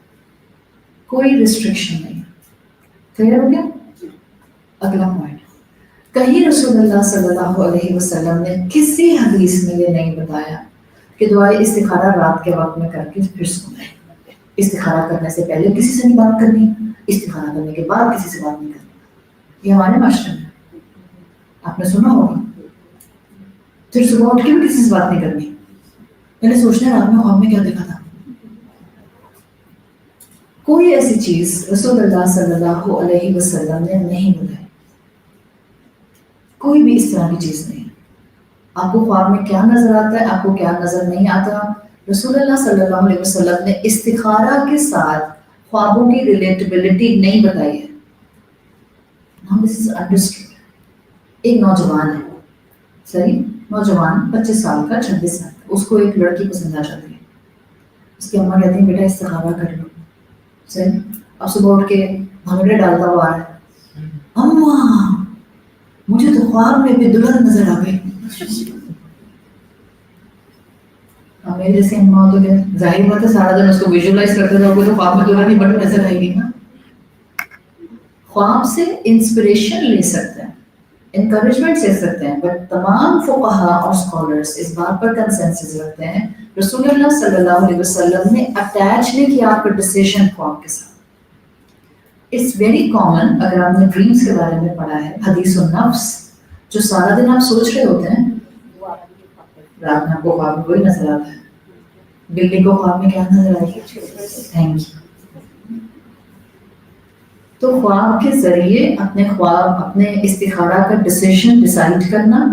کوئی ریسٹرکشن نہیں. کلیئر ہو گیا؟ اگلا پوائنٹ، کہیں رسول اللہ صلی اللہ علیہ وسلم نے کسی حدیث میں یہ نہیں بتایا کہ دعائے استخارہ رات کے وقت میں کر کے پھر سونا ہے. استخارہ کرنے سے پہلے کسی سے نہیں بات کرنی، استخارہ کرنے کے بعد کسی سے بات نہیں کرنی. یہ ہمارے معاشرے میں آپ نے سنا ہوگا. پھر صبح اٹھ کے بھی کسی سے بات نہیں کرنی. میں نے سوچنا ہے رات میں خواب میں کیا دیکھا تھا. کوئی ایسی چیز رسول اللہ صلی اللہ علیہ وسلم نے نہیں بتائی، کوئی بھی اس طرح کی چیز نہیں. آپ کو خواب میں کیا نظر آتا ہے، آپ کو کیا نظر نہیں آتا، رسول اللہ صلی اللہ علیہ وسلم نے استخارہ کے ساتھ خوابوں کی ریلیٹیبلٹی نہیں بتائی ہے. Now this is understood. ایک نوجوان ہے، صحیح نوجوان 25 سال کا 26 سال کا، اس کو ایک لڑکی پسند آ جاتی ہے. اس کی اماں کہتی ہیں بیٹا استخارہ کر لو. صحیح اب صبح اٹھ کے بھنگڑے ڈالتا ہوا آ رہا ہے، اماں مجھے تو خواب میں بھی دلہن نظر آ گئی. اب میرے جیسے اماں تو کیا ظاہر بات ہے سارا دن اس کو ویژولائز کرتے رہو گے تو خواب میں دلہن ہی بڑی نظر آئے گی نا. خواب سے انسپریشن لے سکتے ہیں انکریجمنٹ دے سکتے ہیں، بٹ تمام فقہا اور اسکالرس اس بات پر کنسنسس رکھتے ہیں رسول اللہ صلی اللہ علیہ وسلم نے اٹیچ نہیں کیا آپ کا ڈسیشن خواب کے ساتھ. اٹس ویری کامن، اگر آپ نے ڈریمس کے بارے میں پڑھا ہے، حدیث النفس، جو سارا دن آپ سوچ رہے ہوتے ہیں رات میں آپ کو خواب میں وہی نظر آتا ہے. بلی کو خواب میں کیا نظر آئے گی؟ Thank you. تو خواب کے ذریعے اپنے خواب، اپنے استخارہ کا ڈیسیژن ڈیسائیڈ کرنا،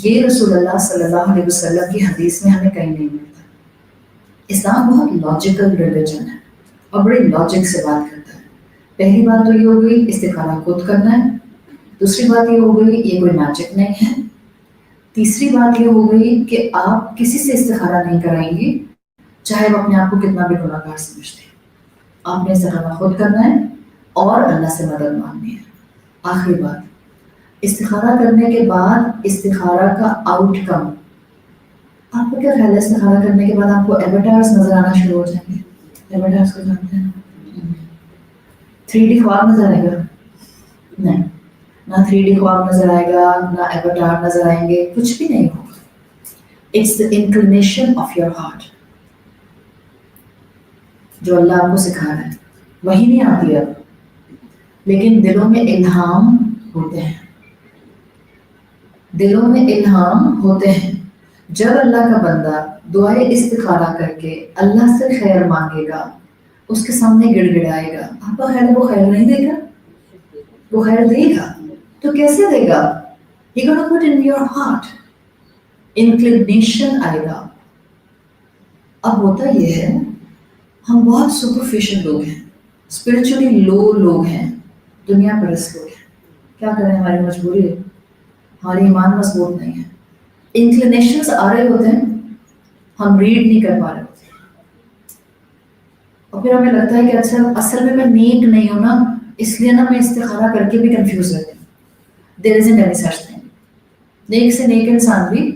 یہ رسول اللہ صلی اللہ علیہ وسلم کی حدیث میں ہمیں کہیں نہیں ملتا. اسلام بہت لاجیکل ریلیجن ہے اور بڑی لاجک سے بات کرتا ہے. پہلی بات تو یہ ہو گئی استخارہ خود کرنا ہے. دوسری بات یہ ہو گئی یہ کوئی میجک نہیں ہے. تیسری بات یہ ہو گئی کہ آپ کسی سے استخارہ نہیں کرائیں گی چاہے وہ اپنے آپ کو کتنا بھی گناہ گار سمجھتے ہیں. آپ نے استخارہ خود کرنا ہے اور اللہ سے مدد مانگنی ہے. آخری بات، استخارہ کرنے کے بعد استخارہ کا آؤٹ کم، آپ کو کیا خیال ہے استخارہ کرنے کے بعد آپ کو ایواتارز نظر آنا شروع ہو جائیں گے؟ ایواتارز کو جانتے ہیں؟ 3D خواب نظر آئے گا؟ نہیں، نہ 3D خواب نظر آئے گا، نہ ایواتار نظر آئیں گے، کچھ بھی نہیں ہوگا. It's the inclination of your heart جو اللہ آپ کو سکھا رہا ہے. وہی نہیں آتی اب، لیکن دلوں میں الہام ہوتے ہیں. دلوں میں الہام ہوتے ہیں. جب اللہ کا بندہ دعائے استخارہ کر کے اللہ سے خیر مانگے گا، اس کے سامنے گڑ گڑائے گا، آپ کا خیر وہ خیر نہیں دے گا؟ وہ خیر دے گا. تو کیسے دے گا؟ He gonna put in your heart. Inclination آئے گا. اب ہوتا یہ ہے ہم بہت سپرفیشل لوگ ہیں، اسپرچولی لو لوگ ہیں، دنیا پرست لوگ ہیں. کیا کریں، ہماری مجبوری ہے، ہماری ایمان مضبوط نہیں ہے. انکلینیشنز آ رہے ہوتے ہیں، ہم ریڈ نہیں کر پا رہے ہوتے ہیں، اور پھر ہمیں لگتا ہے کہ اچھا اصل میں نیک نہیں ہوں نا، اس لیے نا میں استخارہ کر کے بھی کنفیوز رہتی ہوں. There isn't any such thing. نیک سے نیک انسان بھی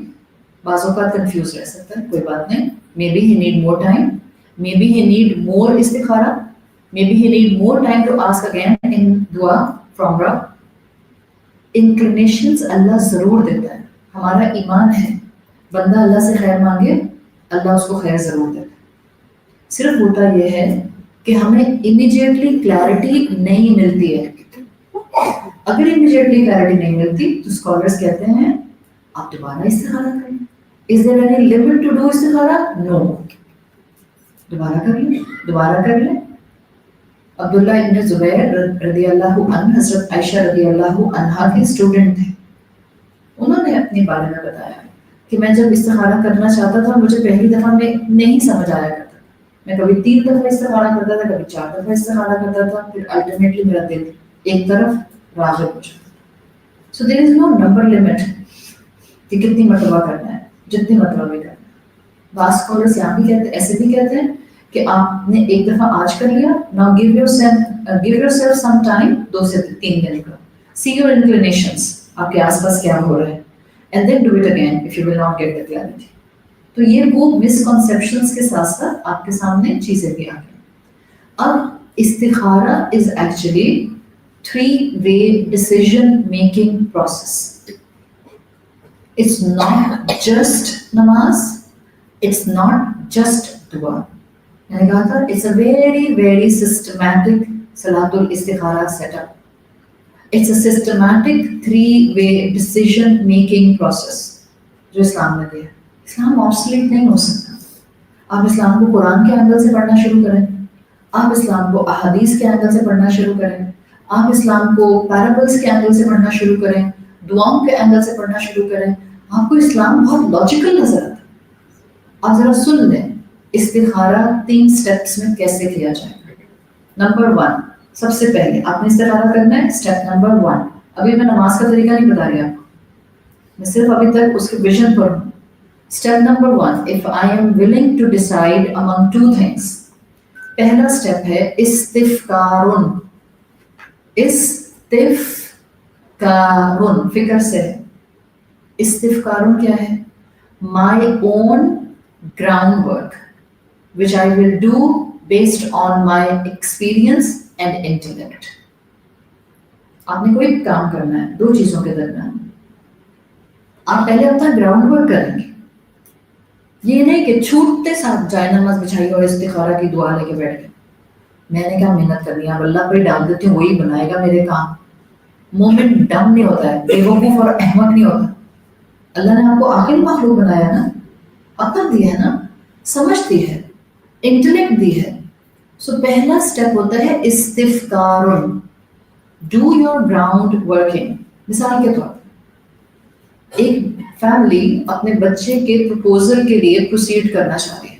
بعض اوقات کنفیوز رہ سکتا ہے، کوئی بات نہیں. Maybe he need more time, maybe he need more استخارہ, maybe he need more time to ask again in dua from Rabb. Inclinations اللہ ضرور دیتا ہے. ہمارا ایمان ہے بندہ اللہ سے خیر مانگے اللہ اس کو خیر ضرور دیتا ہے. صرف ہوتا یہ ہے کہ ہمیں امیجیٹلی کلیئرٹی نہیں ملتی ہے. اگر امیجیٹلی کلیئرٹی نہیں ملتی تو اسکالرس کہتے ہیں آپ دوبارہ استخارہ کریں. Is there any limit to do استخارہ؟ No. دوبارہ کر لیں، دوبارہ کر لیں. عبداللہ ابن زبیر رضی اللہ عنہ حضرت عائشہ رضی اللہ عنہا کے اسٹوڈنٹ تھے. انہوں نے اپنے بارے میں بتایا کہ میں جب استخارہ کرنا چاہتا تھا مجھے پہلی دفعہ میں نہیں سمجھ آیا کرتا تھا. میں کبھی 3 دفعہ استخارہ کرتا تھا، کبھی 4 دفعہ استخارہ کرتا تھا، پھر الٹیمیٹلی میرا دل ایک طرف راغب ہو جاتا. سو دیر از نو نمبر لمٹ کہ کتنی مرتبہ کرنا ہے، جتنی مرتبہ بھی کرنا ہے. بعض اسکالرس یہاں بھی کہتے ہیں، ایسے بھی کہتے ہیں کہ آپ نے ایک دفعہ آج کر لیا، now give yourself some time، 2 سے 3 دن کا. See your inclinations، آپ کے آس پاس کیا ہو رہا ہے، and then do it again if you will not get the clarity. تو یہ وہ مسکنسیپشنس کے ساتھ ساتھ آپ کے سامنے چیزیں بھی آ گئی. اب استخارہ is actually 3-way decision making process. It's not just namaz, it's not just dua. میں نے کہا تھا it's a very very systematic salatul istikhara setup. It's a systematic 3-way decision making process جو اسلام نے دیا. اسلام obsolete نہیں ہو سکتا. آپ اسلام کو قرآن کے اینگل سے پڑھنا شروع کریں، آپ اسلام کو احادیث کے اینگل سے پڑھنا شروع کریں، آپ اسلام کو پیرابلز کے اینگل سے پڑھنا شروع کریں، دعاؤں کے اینگل سے پڑھنا شروع کریں، آپ کو اسلام بہت لاجیکل نظر آتا ہے. آپ ذرا سن لیں استخارہ 3 سٹیپس میں کیسے کیا جائے. نمبر 1، سب سے پہلے آپ نے استخارہ کرنا ہے. اسٹیپ نمبر 1، ابھی میں نماز کا طریقہ نہیں بتا رہی آپ کو، میں صرف ابھی تک اس کے ویژن پر ہوں. Step number 1، if I am willing to decide among 2 things. پہلا اسٹیپ ہے استفکارن. استفکارن فکر سے. استفکارن کیا ہے؟ my own groundwork which I will do based on my experience and intellect. آپ نے کوئی کام کرنا ہے 2 چیزوں کے درمیان، آپ پہلے اپنا گراؤنڈ ورک کریں گے. یہ نہیں کہ چھوٹتے ساتھ جائے نماز بچھائی اور استخارہ کی دعا لے کے بیٹھ گئے. میں نے کیا محنت کرنی ہے, اب اللہ پہ ڈال دیتی ہوں, وہی بنائے گا میرے کام. مومن ڈم نہیں ہوتا ہے, بیوقوف اور احمق نہیں ہوتا. اللہ نے آپ کو عاقل مخلوق بنایا نا, عقل دی ہے نا, سمجھ دی ہے, انٹلیکٹ دی ہے. سو پہلا اسٹیپ ہوتا ہے استفکار. Do your ground working. مثال کے طور پر ایک فیملی اپنے بچے کے پرپوزل کے لیے پروسیڈ کرنا چاہتی ہے.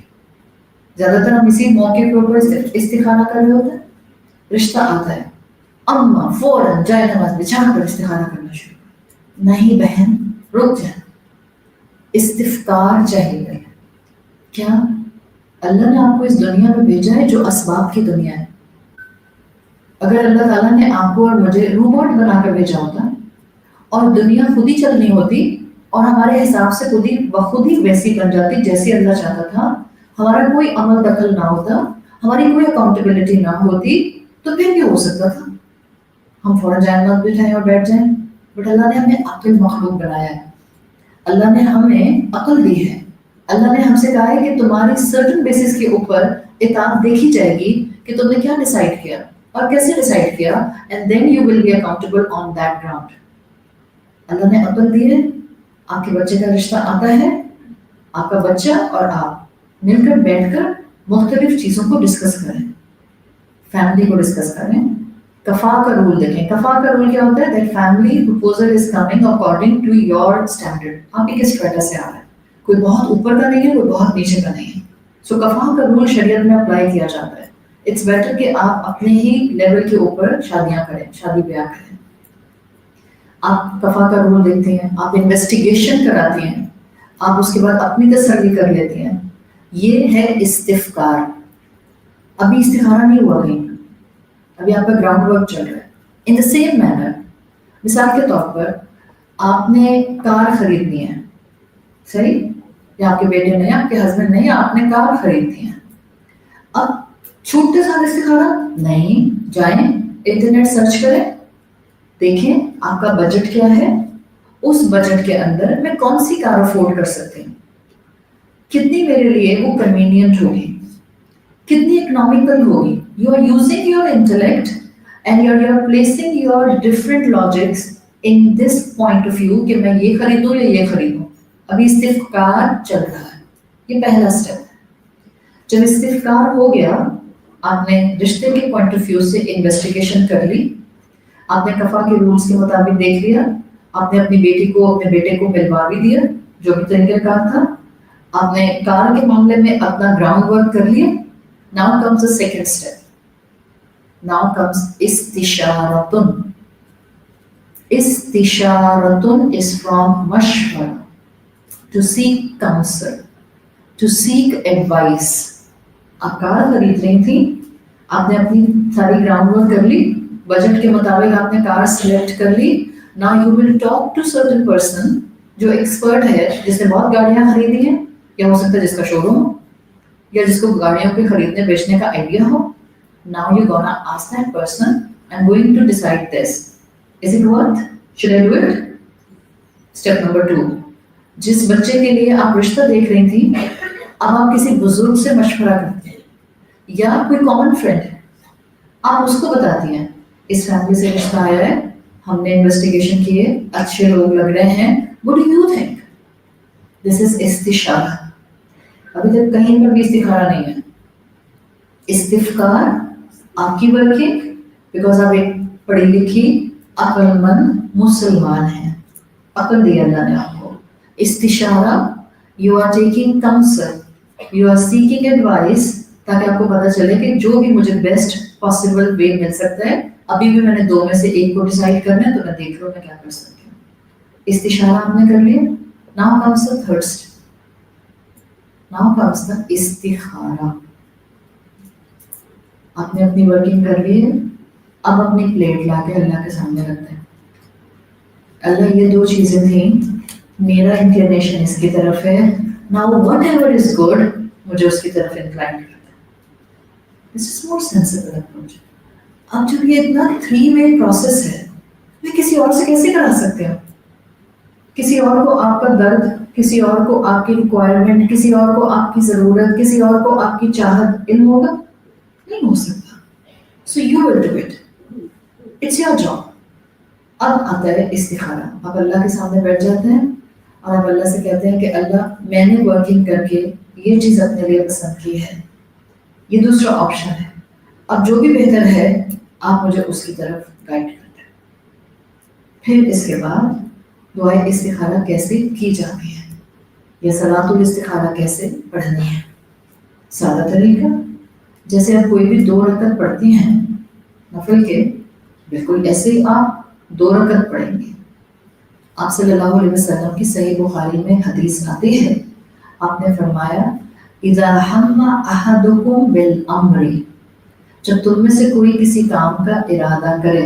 زیادہ تر ہم اسی موقع کے اوپر استخارہ کر رہے ہوتے ہیں. رشتہ آتا ہے, اما فوراً جائے نماز بچھا کر استخارہ کرنا شروع. نہیں بہن, رک جائیں. استفکار چاہیے. کیا اللہ نے آپ کو اس دنیا میں بھیجا ہے جو اسباب کی دنیا ہے. اگر اللہ تعالیٰ نے آپ کو اور مجھے روبوٹ بنا کر بھیجا ہوتا اور دنیا خود ہی چلنی ہوتی اور ہمارے حساب سے خود ہی بخود ہی ویسی بن جاتی جیسے اللہ چاہتا تھا, ہمارا کوئی عمل دخل نہ ہوتا, ہماری کوئی اکاؤنٹیبلٹی نہ ہوتی, تو پھر بھی ہو سکتا تھا ہم فوراً جائیں نماز بٹھائیں اور بیٹھ جائیں. بٹ اللہ نے ہمیں عقل مخلوق بنایا ہے. اللہ نے ہمیں عقل دی ہے. اللہ نے ہم سے کہا ہے کہ تمہاری سرٹن بیسس کے اوپر اطاعت دیکھی جائے گی کہ تم نے کیا ڈیسائیڈ کیا اور کیسے ڈیسائیڈ کیا, and then you will be accountable on that ground. اللہ نے عقل دی ہے. آپ کے بچے کا رشتہ آتا ہے, آپ کا بچہ اور آپ مل کر بیٹھ کر مختلف چیزوں کو ڈسکس کریں, فیملی کو ڈسکس کریں. کفا کا رول دیکھیں. کفا کا رول کیا ہوتا ہے؟ That family proposal is coming according to your standard. آپ ہی کے اسٹریٹس سے آ رہا ہے, کوئی بہت اوپر کا نہیں ہے, کوئی بہت نیچے کا نہیں ہے. سو کفا کا رول شریعت میں اپلائی کیا جاتا ہے. اٹس بیٹر کہ آپ اپنے ہی لیول کے اوپر شادیاں کریں, شادی بیاہ کریں. آپ کفا کا رول دیکھتے ہیں, آپ انویسٹیگیشن کراتی ہیں, آپ اس کے بعد اپنی تسلی کر لیتی ہیں. یہ ہے استفکار. ابھی استخارہ نہیں ہوا کہیں, ابھی آپ کا گراؤنڈ ورک چل رہا ہے. ان دا سیم مینر, مثال کے طور پر آپ نے کار خریدنی ہے, صحیح, یا آپ کے بیٹے نے, آپ کے ہسبینڈ نے, آپ نے کار خریدنی ہے. اب چھوٹتے سارے استخارہ نہیں, جائیں انٹرنیٹ سرچ کریں, دیکھیں آپ کا بجٹ کیا ہے, اس بجٹ کے اندر میں کون سی کار افورڈ کر سکتی ہوں, کتنی میرے لیے وہ کنوینئنٹ ہوگی, کتنی اکنامیکل ہوگی. You are using your intellect and you are placing your different logics in this point of view کہ میں یہ خریدوں یا یہ خریدوں. ابھی استفکار چل رہا ہے. یہ پہلا اسٹیپ ہے. جب استفکار ہو گیا, آپ نے رشتے کے پوائنٹ آف ویو سے انویسٹیگیشن کر لی, آپ نے کفا کے رولس کے مطابق دیکھ لیا, آپ نے اپنی بیٹی کو اپنے بیٹے کو ملوا بھی دیا جو بھی طریقہ کار تھا, آپ نے کار کے معاملے میں اپنا گراؤنڈ ورک کر لیا. Now comes the second step. Now comes استشارتن. استشارتن is from مشورہ, to seek counsel, to seek advice. آپ کار خرید رہی تھی, آپ نے اپنی ساری گراؤنڈ ورک کر لی, بجٹ کے مطابق آپ نے کار سلیکٹ کر لی. Now you will talk to certain person جو ایکسپرٹ ہے, جس نے بہت گاڑیاں خریدی ہیں, یا ہو سکتا ہے جس کا شو روم ہو, یا جس کو گاڑیوں کے خریدنے بیچنے کا idea who. Now you're gonna ask that person, I'm going to decide this. Is it worth? Should I do it? Step number 2. جس بچے کے لیے آپ رشتہ دیکھ رہی تھی, اب آپ کسی بزرگ سے مشورہ کرتے ہیں, یا کوئی کامن فرینڈ ہے, آپ اس کو بتاتی ہیں اس فیملی سے رشتہ آیا ہے, ہم نے انویسٹیگیشن کی ہے, اچھے لوگ لگ رہے ہیں, what do you think? This is استشارہ. ابھی تک کہیں پر بھی استخارہ نہیں ہے. استفکار آپ کی ورکنگ, بیکاز آپ ایک پڑھی لکھی عقل مند مسلمان ہیں, عقل دی اللہ نے آپ کو. استشارہ, you are taking counsel, you are seeking advice, تاکہ آپ کو پتہ چلے کہ جو بھی مجھے بیسٹ پاسبل وے مل سکتا ہے. ابھی بھی میں نے 2 میں سے ایک کو ڈیسائیڈ کرنا ہے, تو میں دیکھ لوں میں کیا کر سکتی ہوں. استشارہ آپ نے کر لیا. Now comes the third step. Now comes the استخارہ. آپ نے اپنی ورکنگ کر لی ہے, اب اپنی پلیٹ لا کے اللہ کے سامنے رکھتے ہیں. اللہ یہ 2 چیزیں تھیں, میرا انکلینیشن اس کی طرف ہے, now whatever is good مجھے اس کی طرف انکلائن کرتا ہے. This is more sensible approach. اب جب یہ اتنا 3-way پروسیس ہے, میں کسی اور سے کیسے کرا سکتے ہوں, کسی اور کو آپ کا درد، کسی اور کو آپ کی ریکوائرمنٹ، کسی اور کو آپ کی ضرورت، کسی اور کو آپ کی چاہت علم ہوگا؟ نہیں ہو سکتا. So you will do it, it's your job. اب آتا ہے استخارہ. آپ اللہ کے سامنے بیٹھ جاتے ہیں اور آپ اللہ سے کہتے ہیں کہ اللہ میں نے ورکنگ کر کے یہ چیز اپنے لیے پسند کی ہے، یہ دوسرا آپشن ہے، اب جو بھی بہتر ہے آپ مجھے اس کی طرف گائڈ کرتے ہیں. پھر اس کے بعد دعائے استخارہ کیسے کی جاتی ہے یا صلاۃ الاستخارہ کیسے پڑھنی ہے. سادہ طریقہ، جیسے آپ کوئی بھی 2 رکعت پڑھتی ہیں نفل کے، بالکل ایسے ہی آپ 2 رکعت پڑھیں گے. آپ صلی اللہ علیہ وسلم کی صحیح بخاری میں حدیث آتی ہے، آپ نے فرمایا اذا ہم احدکم بالامر، جب تم میں سے کوئی کسی کام کا ارادہ کرے،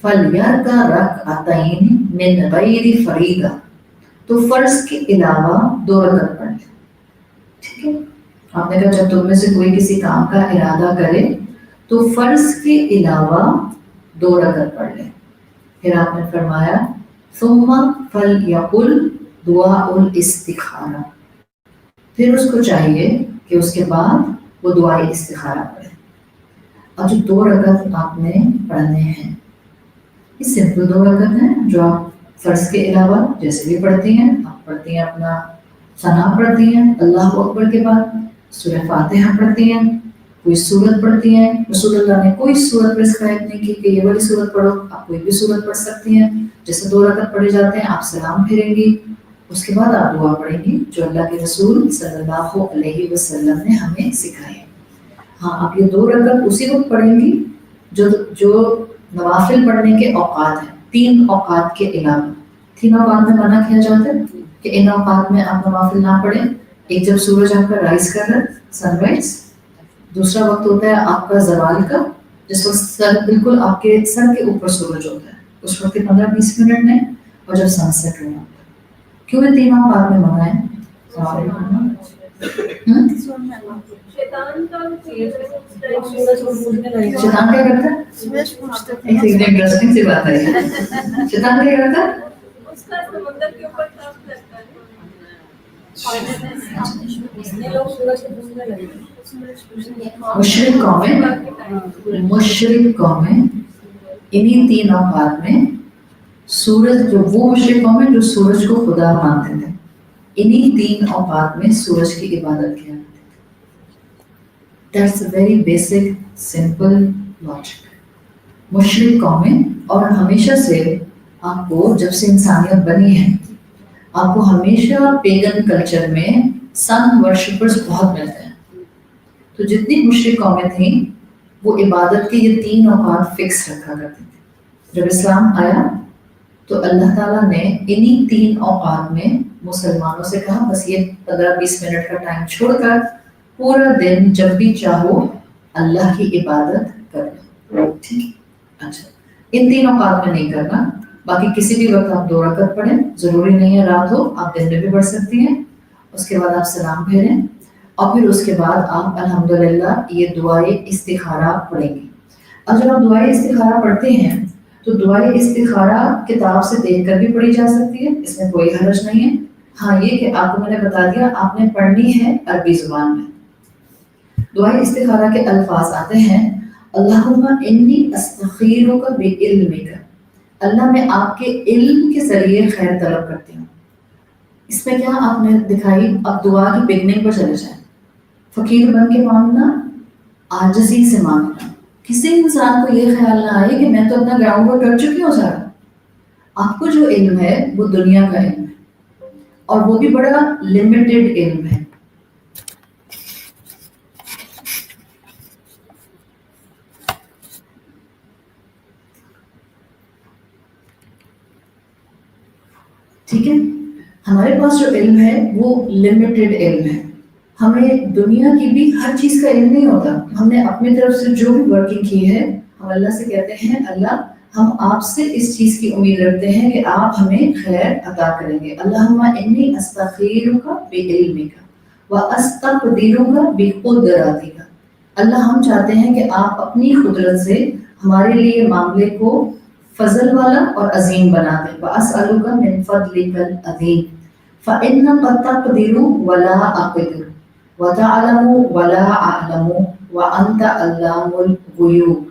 فلیرکع رکعتین من غیر فریضہ، تو فرض کے علاوہ 2 رکعت پڑھ لے. ٹھیک ہے، آپ نے کہا جب تم میں سے کوئی کسی کام کا ارادہ کرے تو فرض کے علاوہ 2 رکعت پڑھ لے. پھر آپ نے فرمایا ثم فلیقل دعاء الاستخارہ، پھر اس کو چاہیے کہ اس کے بعد وہ دعائے استخارہ پڑھے. اب جو 2 رکعت آپ نے پڑھنے ہیں یہ سمپل 2 رکعت ہیں جو آپ فرض کے علاوہ جیسے بھی پڑھتی ہیں. آپ پڑھتی ہیں اپنا ثنا پڑھتی ہیں اللہ اکبر کے بعد، سورہ فاتحہ پڑھتی ہیں، کوئی سورت پڑھتی ہیں. رسول اللہ نے کوئی سورت پرسکرائب نہیں کی کہ یہ والی سورت پڑھو، آپ کوئی بھی سورت پڑھ سکتی ہیں. جیسے 2 رکعت پڑھے جاتے ہیں آپ سلام پھیریں گی، اس کے بعد آپ دعا پڑھیں گی جو اللہ کے رسول صلی اللہ علیہ وسلم نے ہمیں سکھائی. ہاں آپ یہ 2 رکعت اسی وقت پڑھیں گی جو نوافل پڑھنے کے اوقات ہیں، 3 اوقات کے علاوہ. 3 اوقات میں منع کیا جاتا ہے کہ ان اوقات میں آپ نوافل نہ پڑھیں. ایک جب سورج آپ کا رائز کر رہا ہے، سن رائز. دوسرا وقت ہوتا ہے آپ کا زوال کا، جس وقت سر بالکل آپ کے سر کے اوپر سورج ہوتا ہے، اس وقت 15-20 منٹ میں. اور جب سن سیٹ ہو جاتا ہے. کیوں یہ 3 اوقات میں منع ہے؟ شیطان کیا کرتا ہے؟ انٹرسٹنگ سی بات ہے. شیطان کیا کرتا ہے؟ مشرق قومیں انہی 3 اوقات میں سورج، جو وہ مشرق قومیں جو سورج کو خدا مانتے تھے، انہی 3 اوقات میں سورج کی عبادت کیا. That's a very basic, simple logic. مشرق قومیں، اور ہمیشہ سے آپ کو جب سے انسانیت بنی ہے آپ کو ہمیشہ پیگن کلچر میں سن ورشپرز بہت ملتے ہیں. تو جتنی مشرق قومیں تھیں وہ عبادت کے یہ 3 اوقات فکس رکھا کرتے تھے. جب اسلام آیا تو اللہ تعالیٰ نے انہی 3 اوقات میں مسلمانوں سے کہا بس یہ 15-20 منٹ کا ٹائم چھوڑ کر پورا دن جب بھی چاہو اللہ کی عبادت کرنا. ٹھیک. اچھا، ان 3 اوقات میں نہیں کرنا، باقی کسی بھی وقت آپ 2 رکعت پڑھیں، ضروری نہیں ہے رات ہو، آپ دن میں بھی پڑھ سکتی ہیں. اس کے بعد آپ سلام پھیریں اور پھر اس کے بعد آپ الحمدللہ یہ دعائے استخارہ پڑھیں گی. اور جب آپ دعائے استخارہ پڑھتے ہیں تو دعائے استخارہ کتاب سے دیکھ کر بھی پڑھی جا سکتی ہے، اس میں کوئی حرج نہیں ہے. ہاں یہ کہ آپ کو میں نے بتا دیا آپ نے پڑھنی ہے عربی زبان میں. دعائے استخارہ کے الفاظ آتے ہیں اللہم انی استخیرک بعلمک، اللہ میں آپ کے علم کے ذریعے خیر طلب کرتی ہوں. اس میں کیا آپ نے دکھائی، اب دعا کی بگننگ پر چلے جائیں. فقیر بن کے مانگنا، عاجزی سے مانگنا. کسی انسان کو یہ خیال نہ آئے کہ میں تو اپنا گراؤنڈ ورک کر چکی ہوں سارا. آپ کو جو علم ہے وہ دنیا کا علم ہے اور وہ بھی بڑا لمیٹڈ علم ہے. ٹھیک ہے، ہمارے پاس جو علم ہے وہ لمیٹڈ علم ہے. ہمیں دنیا کی بھی ہر چیز کا علم نہیں ہوتا. ہم نے اپنی طرف سے جو بھی ورکنگ کی ہے ہم اللہ سے کہتے ہیں اللہ ہم آپ سے اس چیز کی امید رکھتے ہیں کہ آپ ہمیں خیر عطا کریں گے. اللہم انی استخیرک بعلمک واستقدرک بقدرتک، اللہ ہم چاہتے ہیں کہ آپ اپنی قدرت سے ہمارے لیے معاملے کو فضل والا اور عظیم بنا دے. وَأَسْأَلُكَ مِن فَضْلِكَ الْعَظِيمِ فَإِنَّكَ تَقْدِرُ وَلَا أَقْدِرُ وَتَعْلَمُ وَلَا أَعْلَمُ وَأَنْتَ عَلَّامُ الْغُيُوبِ.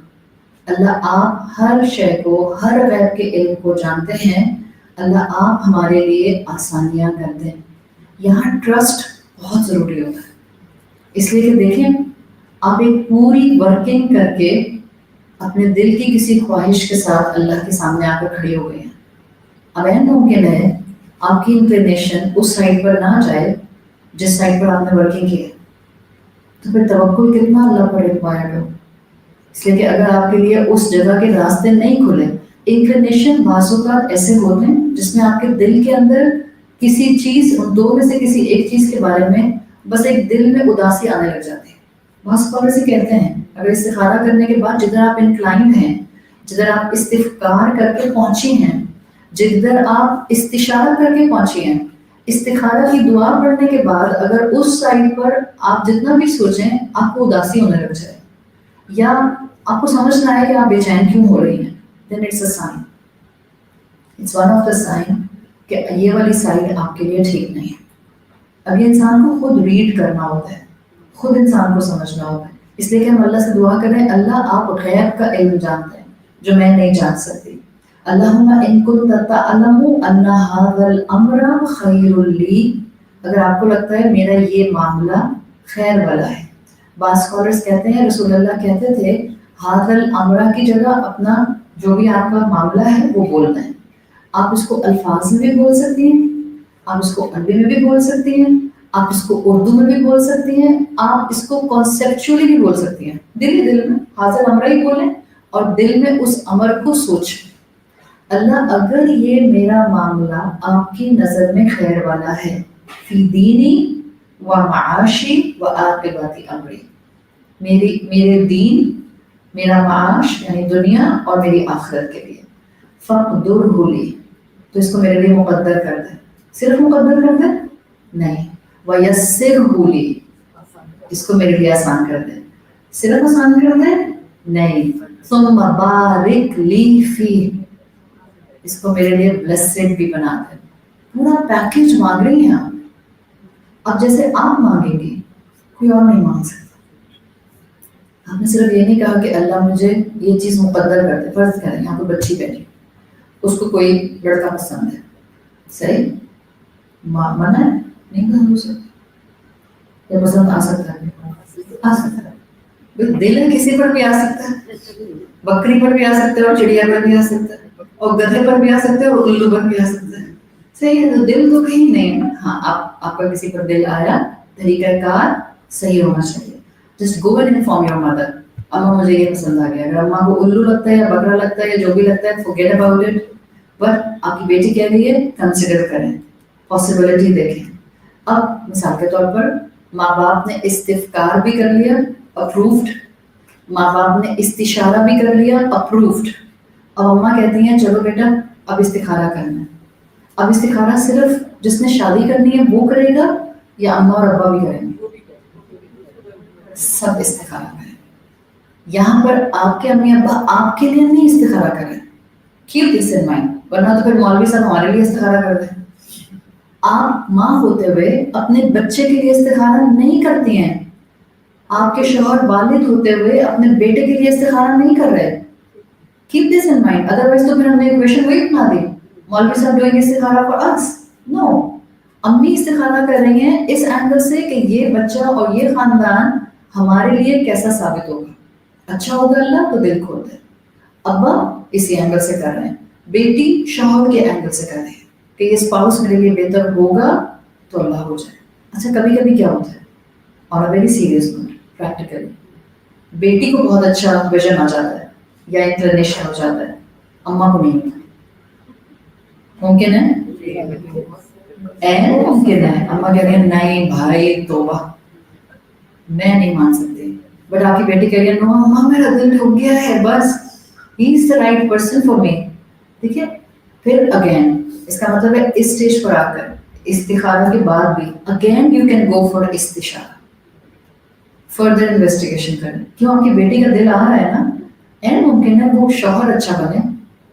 اللہ آپ ہر شے کو، ہر غیب کے علم کو جانتے ہیں. اللہ آپ ہمارے لیے آسانیاں کر دیں. یہاں ٹرسٹ بہت ضروری ہوتا ہے، اس لیے کہ دیکھیں آپ ایک پوری ورکنگ کر کے اپنے دل کی کسی خواہش کے ساتھ اللہ کے سامنے آ کر کھڑے ہو گئے ہیں. اب ممکن ہے آپ کی انکلینیشن اس سائڈ پر نہ جائے جس سائڈ پر آپ نے ورکنگ کی ہے، تو پھر توکل کتنا اللہ پر ریکوائرڈ ہو. اس لیے کہ اگر آپ کے لیے اس جگہ کے راستے نہیں کھلے، انکلینیشن بعض اوقات ایسے ہوتے ہیں جس میں آپ کے دل کے اندر کسی چیز، ان دو میں سے کسی ایک چیز کے بارے میں بس ایک دل میں اداسی آنے لگ جاتی ہے. بعض اسکالر سے کہتے ہیں اگر استخارہ کرنے کے بعد جدھر آپ انکلائنڈ ہیں، جدھر آپ استفکار کر کے پہنچی ہیں، جدھر آپ استشارہ کر کے پہنچی ہیں، استخارہ کی دعا پڑھنے کے بعد اگر اس سائڈ پر آپ جتنا بھی سوچیں آپ کو اداسی ہونے لگ جائے یا آپ کو سمجھ نہ آئے کہ آپ بے چین کیوں ہو رہی ہیں، then it's a sign. It's one of the sign کہ یہ والی سائڈ آپ کے لیے ٹھیک نہیں ہے. اب یہ انسان کو خود ریڈ کرنا ہوتا ہے، خود انسان کو سمجھنا ہوتا ہے. اس لیے کہ ہم اللہ سے دعا کریں، اللہ آپ غیب کا علم جانتے ہیں جو میں نہیں جان سکتی. اللہم ان کنت تعلم ان ھذا الامر خیر لی، اگر آپ کو لگتا ہے میرا یہ معاملہ خیر والا ہے. بعض اسکالرس کہتے ہیں رسول اللہ کہتے تھے ھذا الامر کی جگہ اپنا جو بھی آپ کا معاملہ ہے وہ بولنا ہے. آپ اس کو الفاظ میں بھی بول سکتی ہیں، آپ اس کو عربی میں بھی بول سکتی ہیں، آپ اس کو اردو میں بھی بول سکتی ہیں، آپ اس کو کانسیپچولی بھی بول سکتی ہیں. دل میں حاضر امر ہی بولیں اور دل میں اس امر کو سوچیں. اللہ اگر یہ میرا معاملہ آپ کی نظر میں خیر والا ہے، فی دینی و معاشی و عاقبت امری، میرے دین، میرا معاش یعنی دنیا اور میری آخرت کے لیے، فقدرہ لی، تو اس کو میرے لیے مقدر کر دیں. صرف مقدر کر دیں نہیں، وَيَسِّرْهُ لِي، اس کو میرے لیے آسان کر دیں. صرف آسان کر دیں نہیں، ثُمَّ بَارِكْ لِي فِيهِ، اس کو میرے لیے بلیسڈ بھی بنا دیں. پورا پیکیج مانگ رہی ہیں آپ. اب جیسے آپ مانگیں گی کوئی اور نہیں مانگ سکتا. آپ نے صرف یہ نہیں کہا کہ اللہ مجھے یہ چیز مقدر کر دے. فرض کریں یہاں کوئی بچی بیٹھی، اس کو کوئی لڑکا پسند ہے، صحیح منع ہے نہیں پسند ہو سکتا یا پسند آ سکتا ہے، آ سکتا ہے. دل ہے کسی پر بھی آ سکتا ہے، بکری پر بھی آ سکتا ہے اور چڑیا پر بھی آ سکتا ہے اور گدھے پر بھی آ سکتا ہے اور الو پر بھی آ سکتا ہے. صحیح ہے، تو دل تو کہیں نہیں ہے. ہاں آپ کا کسی پر دل آیا، طریقہ کار صحیح ہونا چاہیے. Just go and inform your mother, اماں مجھے یہ پسند آ گیا. اگر اماں کو الو لگتا ہے یا بکرا لگتا ہے یا جو بھی لگتا ہے forget about it. بٹ آپ کی بیٹی کہہ رہی ہے کنسیڈر کریں، پاسبلٹی دیکھیں. اب مثال کے طور پر ماں باپ نے استفکار بھی کر لیا، اپروفڈ. ماں باپ نے استشارہ بھی کر لیا، اپروفڈ. اب اماں کہتی ہیں چلو بیٹا اب استخارہ کرنا ہے. اب استخارہ صرف جس نے شادی کرنی ہے وہ کرے گا یا اماں اور ابا بھی کریں گے؟ سب استخارہ کریں. یہاں پر آپ کے امی ابا آپ کے لیے نہیں استخارہ کریں. کیپ دس ان مائنڈ، ورنہ تو پھر مولوی صاحب ہمارے لیے استخارہ کر دیں. آپ ماں ہوتے ہوئے اپنے بچے کے لیے استخارہ نہیں کرتی ہیں. آپ کے شوہر والد ہوتے ہوئے اپنے بیٹے کے لیے استخارہ نہیں کر رہے. Keep this in mind, otherwise تو پھر ہم نے ایکویشن وہی بنا دی، مولوی صاحب ڈوئنگ استخارہ فار اس. نو، امی استخارہ کر رہی ہیں اس اینگل سے کہ یہ بچہ اور یہ خاندان ہمارے لیے کیسا ثابت ہوگا. اچھا ہوگا اللہ تو دل کھول دے. ابا اسی اینگل سے کر رہے ہیں، بیٹی شوہر کے اینگل سے کر رہے ہیں کہ یہ اسپاؤس میرے لیے بہتر ہوگا تو اللہ ہو جائے. اچھا کبھی کبھی کیا ہوتا ہے، اور ویری سیریس نوٹ، پریکٹیکلی بیٹی کو بہت اچھا ویژن آ جاتا ہے یا انکلینیشن ہو جاتا ہے، اماں کو نہیں ہوتا. ممکن ہے ممکن ہے اماں کہہ رہی ہیں نہیں بھائی توبہ میں نہیں مان سکتی. بٹ آپ کی بیٹی کہہ رہی ہے نو اماں میرا دل ٹھک گیا ہے، بس he is the right person for me. ٹھیک ہے، پھر اگین اس کا مطلب ہے اس اسٹیج پر آ کر استخارہ کے بعد بھی again you can go for استشارہ، فردر انویسٹیگیشن کریں. کیوں آپ کی بیٹی کا دل آ رہا ہے نا، اینڈ ممکن ہے وہ شوہر اچھا بنے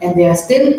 and they are still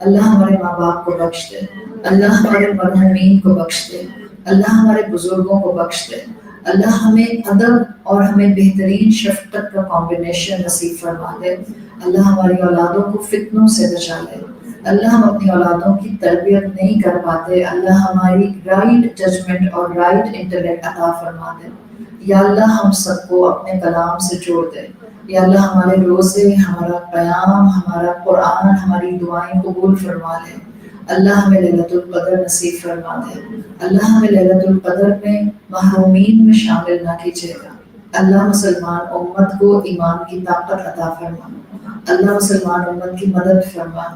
اللہ ہمارے ماں باپ کو بخش دے، اللہ ہمارے مرحومین کو بخش دے، اللہ ہمارے بزرگوں کو بخش دے، اللہ ہمیں ادب اور ہمیں بہترین شفقت کا کمبینیشن نصیب فرما دے، اللہ ہماری اولادوں کو فتنوں سے بچا لے، اللہ ہم اپنی اولادوں کی تربیت نہیں کر پاتے، اللہ ہماری رائٹ ججمنٹ اور رائٹ انٹلیکٹ عطا فرما دے، یا اللہ ہم سب کو اپنے کلام سے جوڑ دے، یا اللہ ہمارے روزے، ہمارا قیام، ہمارا قرآن، ہماری دعائیں قبول فرما لے، اللہ ہمیں ليلۃ القدر نصیب فرما دے، اللہ ہمیں ليلۃ القدر میں محرومین میں شامل نہ کیجیے گا، اللہ مسلمان امت کو ایمان کی طاقت عطا فرما، اللہ مسلمان امت کی مدد فرما،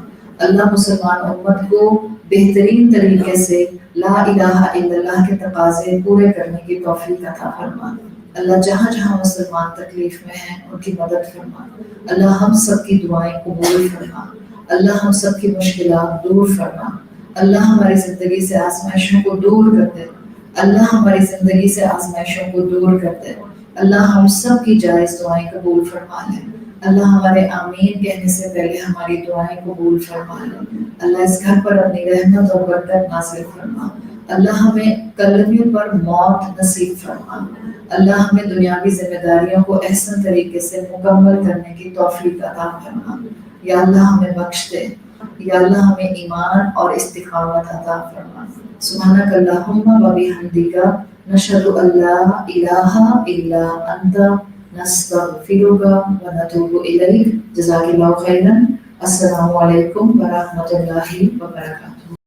اللہ مسلمان امت کو بہترین طریقے سے لا الہ الا اللہ کے تقاضے پورے کرنے کی توفیق عطا فرما، اللہ جہاں جہاں مسلمان تکلیف میں ہیں ان کی مدد فرما، اللہ ہم سب کی دعائیں قبول فرما، اللہ ہم سب کی مشکلات دور فرما، اللہ ہماری زندگی سے آزمائشوں کو دور کر دے، اللہ ہماری زندگی سے آزمائشوں کو دور کر دے، اللہ ہم سب کی جائز دعائیں قبول فرما لے، اللہ ہمارے آمین کہنے سے پہلے ہماری دعائیں قبول فرما لے، اللہ اس گھر پر اپنی رحمت اور برکت نازل فرما، اللہ ہمیں کلمے پر موت نصیب فرما، اللہ ہمیں دنیاوی ذمہ داریوں کو احسن طریقے سے مکمل کرنے کی توفیق عطا فرما، یا اللہ ہمیں بخش دے، یا اللہ ہمیں ایمان اور استقامت عطا فرما، سبحانک اللہم و بحمدک نشہد ان لا الہ الا انت نستغفرک و نتوب الیک، جزاک اللہ خیرا، السلام علیکم ورحمۃ اللہ وبرکاتہ۔